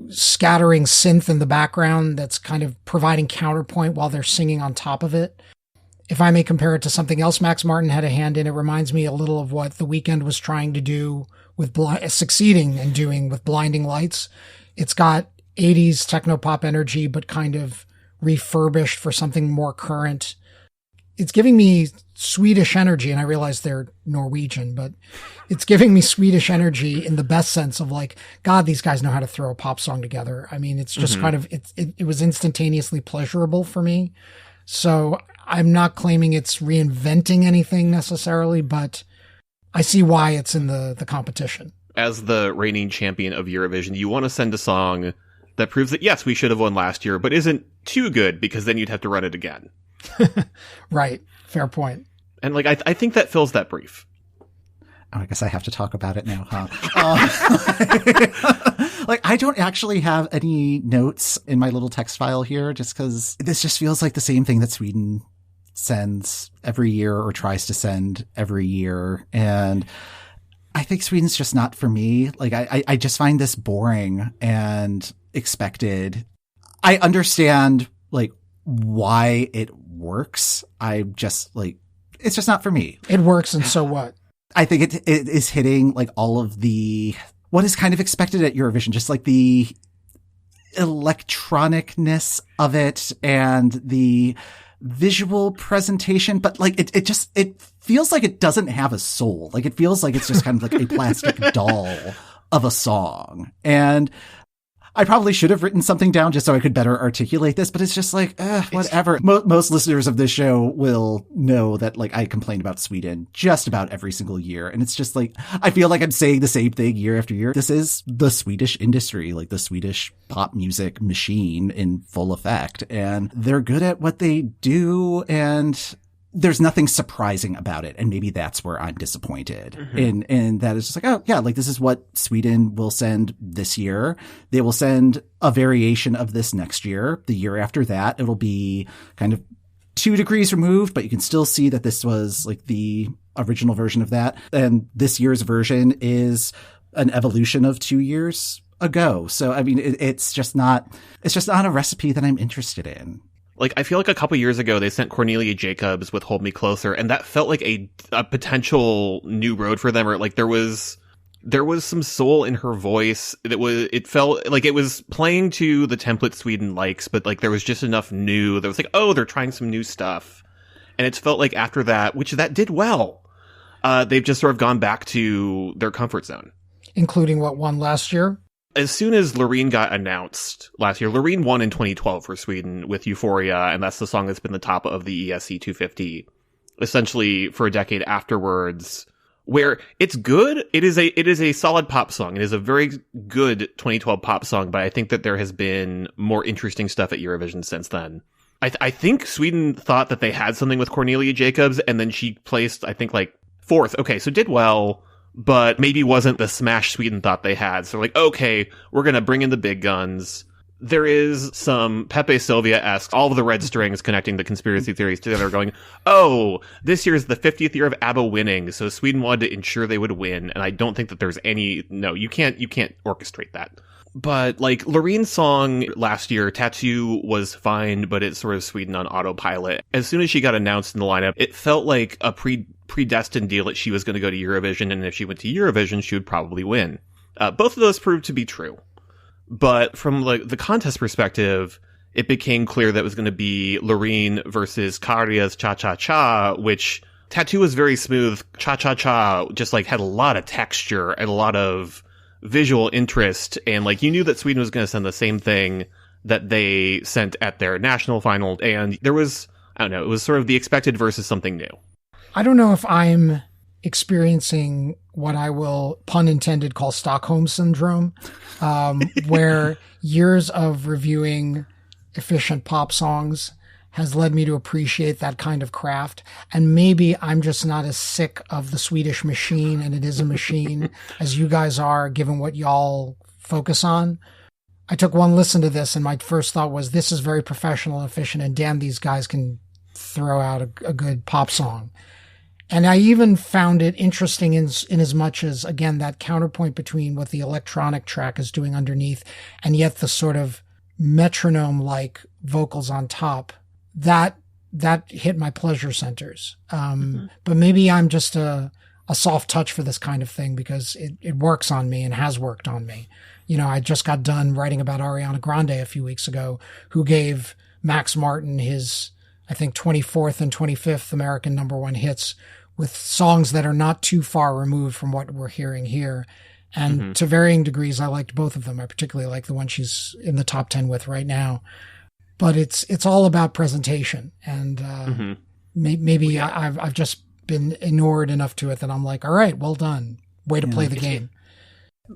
scattering synth in the background that's kind of providing counterpoint while they're singing on top of it. If I may compare it to something else Max Martin had a hand in, it reminds me a little of what The Weeknd was trying to do with succeeding and doing with Blinding Lights. It's got 80s techno-pop energy, but kind of refurbished for something more current. It's giving me Swedish energy, and I realize they're Norwegian, but it's giving me Swedish energy in the best sense of like, God, these guys know how to throw a pop song together. I mean, it's just kind of, it was instantaneously pleasurable for me. So I'm not claiming it's reinventing anything necessarily, but I see why it's in the competition. As the reigning champion of Eurovision, you want to send a song that proves that, yes, we should have won last year, but isn't too good, because then you'd have to run it again. Right. Fair point. And like, I think that fills that brief. Oh, I guess I have to talk about it now, huh? Like, I don't actually have any notes in my little text file here, just because this just feels like the same thing that Sweden sends every year or tries to send every year. And I think Sweden's just not for me. Like, I just find this boring and expected. I understand, like, why it works. I just, like, it's just not for me. It works, and so what? I think it is hitting, like, all of the, what is kind of expected at Eurovision, just like the electronicness of it and the visual presentation, but like it feels like it doesn't have a soul. Like, it feels like it's just kind of like a plastic doll of a song. And I probably should have written something down just so I could better articulate this, but it's just like, whatever. Most listeners of this show will know that, like, I complain about Sweden just about every single year. And it's just like, I feel like I'm saying the same thing year after year. This is the Swedish industry, like the Swedish pop music machine in full effect. And they're good at what they do. And there's nothing surprising about it. And maybe that's where I'm disappointed. And that is just like, oh yeah, like, this is what Sweden will send this year. They will send a variation of this next year. The year after that, it'll be kind of 2 degrees removed, but you can still see that this was like the original version of that. And this year's version is an evolution of 2 years ago. So, I mean, it's just not a recipe that I'm interested in. Like, I feel like a couple years ago, they sent Cornelia Jacobs with Hold Me Closer, and that felt like a potential new road for them, or like there was some soul in her voice. It felt like it was playing to the template Sweden likes, but like there was just enough new. There was like, oh, they're trying some new stuff. And it's felt like after that, which that did well, they've just sort of gone back to their comfort zone. Including what won last year? As soon as Loreen got announced last year, Loreen won in 2012 for Sweden with Euphoria, and that's the song that's been the top of the ESC 250, essentially for a decade afterwards, where it's good. It is a solid pop song. It is a very good 2012 pop song, but I think that there has been more interesting stuff at Eurovision since then. I think Sweden thought that they had something with Cornelia Jacobs, and then she placed, I think, like 4th. Okay, so did well, but maybe wasn't the smash Sweden thought they had. So like, okay, we're going to bring in the big guns. There is some Pepe Sylvia-esque, all of the red strings connecting the conspiracy theories together going, oh, this year is the 50th year of ABBA winning, so Sweden wanted to ensure they would win. And I don't think that there's no, you can't orchestrate that. But like Loreen's song last year, Tattoo, was fine, but it's sort of Sweden on autopilot. As soon as she got announced in the lineup, it felt like a predestined deal that she was going to go to Eurovision, and if she went to Eurovision, she would probably win. Both of those proved to be true. But from like the contest perspective, it became clear that it was going to be Loreen versus Karia's Cha Cha Cha, which Tattoo was very smooth. Cha Cha Cha just like had a lot of texture and a lot of visual interest, and like you knew that Sweden was going to send the same thing that they sent at their national final, and there was, I don't know, it was sort of the expected versus something new. I don't know if I'm experiencing what I will, pun intended, call Stockholm Syndrome, where years of reviewing efficient pop songs has led me to appreciate that kind of craft. And maybe I'm just not as sick of the Swedish machine, and it is a machine, as you guys are, given what y'all focus on. I took one listen to this, and my first thought was, this is very professional and efficient, and damn, these guys can throw out a good pop song. And I even found it interesting in as much as, again, that counterpoint between what the electronic track is doing underneath and yet the sort of metronome-like vocals on top. That hit my pleasure centers. But maybe I'm just a soft touch for this kind of thing because it works on me and has worked on me. You know, I just got done writing about Ariana Grande a few weeks ago, who gave Max Martin his, I think, 24th and 25th American #1 hits with songs that are not too far removed from what we're hearing here. And to varying degrees, I liked both of them. I particularly like the one she's in the top 10 with right now. But it's all about presentation, and maybe I've just been inured enough to it that I'm like, all right, well done, way to play the game.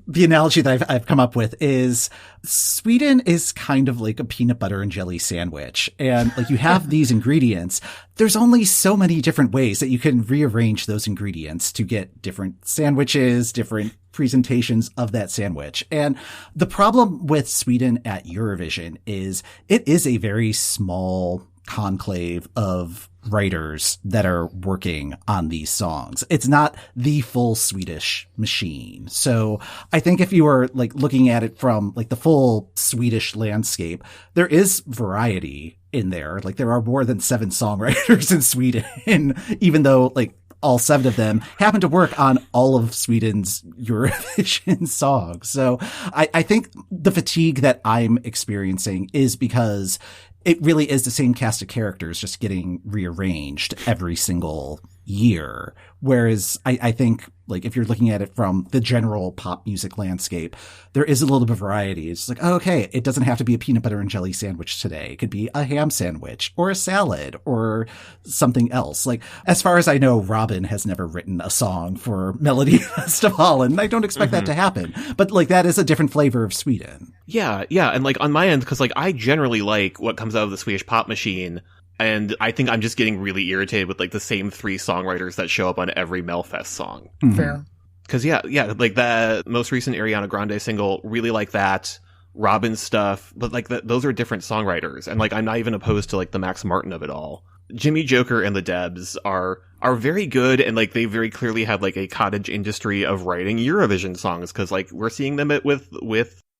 The analogy that I've come up with is Sweden is kind of like a peanut butter and jelly sandwich, and like you have these ingredients. There's only so many different ways that you can rearrange those ingredients to get different sandwiches, different presentations of that sandwich. And the problem with Sweden at Eurovision is it is a very small conclave of writers that are working on these songs. It's not the full Swedish machine. So I think if you are like looking at it from like the full Swedish landscape, there is variety in there. Like there are more than 7 songwriters in Sweden, even though like all 7 of them happen to work on all of Sweden's Eurovision songs. So I think the fatigue that I'm experiencing is because it really is the same cast of characters just getting rearranged every single year. Whereas I think like if you're looking at it from the general pop music landscape, there is a little bit of variety. It's like, oh, okay, it doesn't have to be a peanut butter and jelly sandwich today. It could be a ham sandwich or a salad or something else. Like, as far as I know, Robin has never written a song for Melody Festival, and I don't expect that to happen. But like, that is a different flavor of Sweden. Yeah. And like on my end, because like I generally like what comes out of the Swedish pop machine. And I think I'm just getting really irritated with like the same 3 songwriters that show up on every Melfest song. Fair. Cause yeah, like the most recent Ariana Grande single, really like that. Robin's stuff, but like those are different songwriters. And like, I'm not even opposed to like the Max Martin of it all. Jimmy Joker and the Debs are very good. And like, they very clearly have like a cottage industry of writing Eurovision songs. Cause like we're seeing them with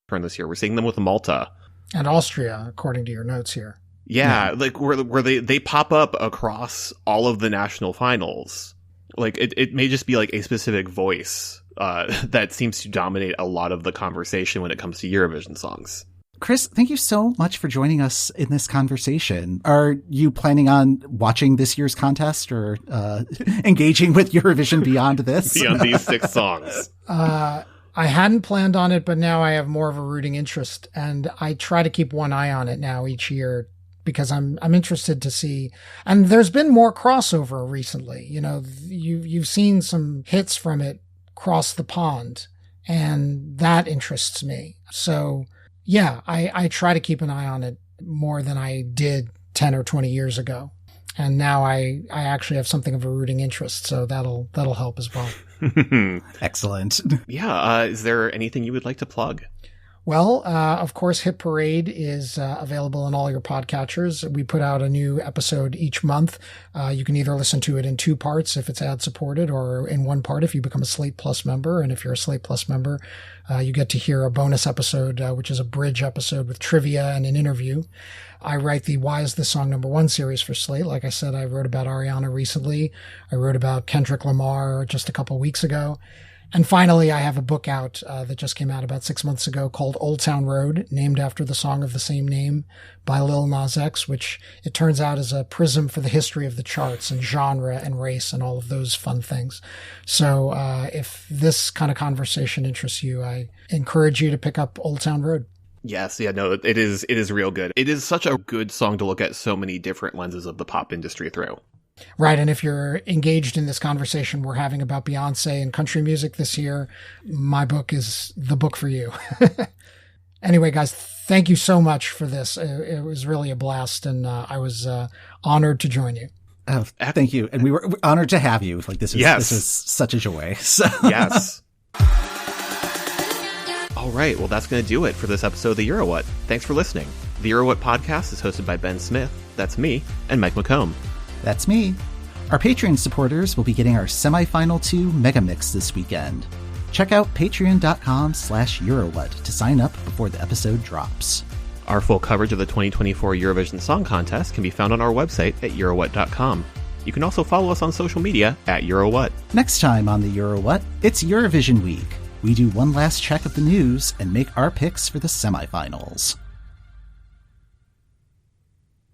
this year, we're seeing them with Malta. And Austria, according to your notes here. Yeah, like where they pop up across all of the national finals. Like it may just be like a specific voice that seems to dominate a lot of the conversation when it comes to Eurovision songs. Chris, thank you so much for joining us in this conversation. Are you planning on watching this year's contest or engaging with Eurovision beyond this? Beyond these 6 songs. I hadn't planned on it, but now I have more of a rooting interest, and I try to keep one eye on it now each year, because I'm interested to see. And there's been more crossover recently. You know, you've seen some hits from it cross the pond, and that interests me. So yeah, I try to keep an eye on it more than I did 10 or 20 years ago. And now I actually have something of a rooting interest. So that'll help as well. Excellent. Yeah. Is there anything you would like to plug? Well, of course, Hit Parade is available on all your podcatchers. We put out a new episode each month. You can either listen to it in 2 parts if it's ad-supported, or in 1 part if you become a Slate Plus member. And if you're a Slate Plus member, you get to hear a bonus episode, which is a bridge episode with trivia and an interview. I write the Why Is This Song Number 1 series for Slate. Like I said, I wrote about Ariana recently. I wrote about Kendrick Lamar just a couple weeks ago. And finally, I have a book out that just came out about 6 months ago called Old Town Road, named after the song of the same name by Lil Nas X, which it turns out is a prism for the history of the charts and genre and race and all of those fun things. So if this kind of conversation interests you, I encourage you to pick up Old Town Road. Yes, yeah, no, it is real good. It is such a good song to look at so many different lenses of the pop industry through. Right, and if you're engaged in this conversation we're having about Beyonce and country music this year, my book is the book for you. Anyway, guys, thank you so much for this. It was really a blast, and I was honored to join you. Oh, thank you, and we were honored to have you. Like this is such a joy. So. Yes. All right, well, that's going to do it for this episode of the EuroWhat. Thanks for listening. The EuroWhat podcast is hosted by Ben Smith, that's me, and Mike McComb. That's me. Our Patreon supporters will be getting our semifinal 2 mega mix this weekend. Check out patreon.com/EuroWhat to sign up before the episode drops. Our full coverage of the 2024 Eurovision Song Contest can be found on our website at EuroWhat.com. You can also follow us on social media at EuroWhat. Next time on the EuroWhat, it's Eurovision week. We do one last check of the news and make our picks for the semifinals.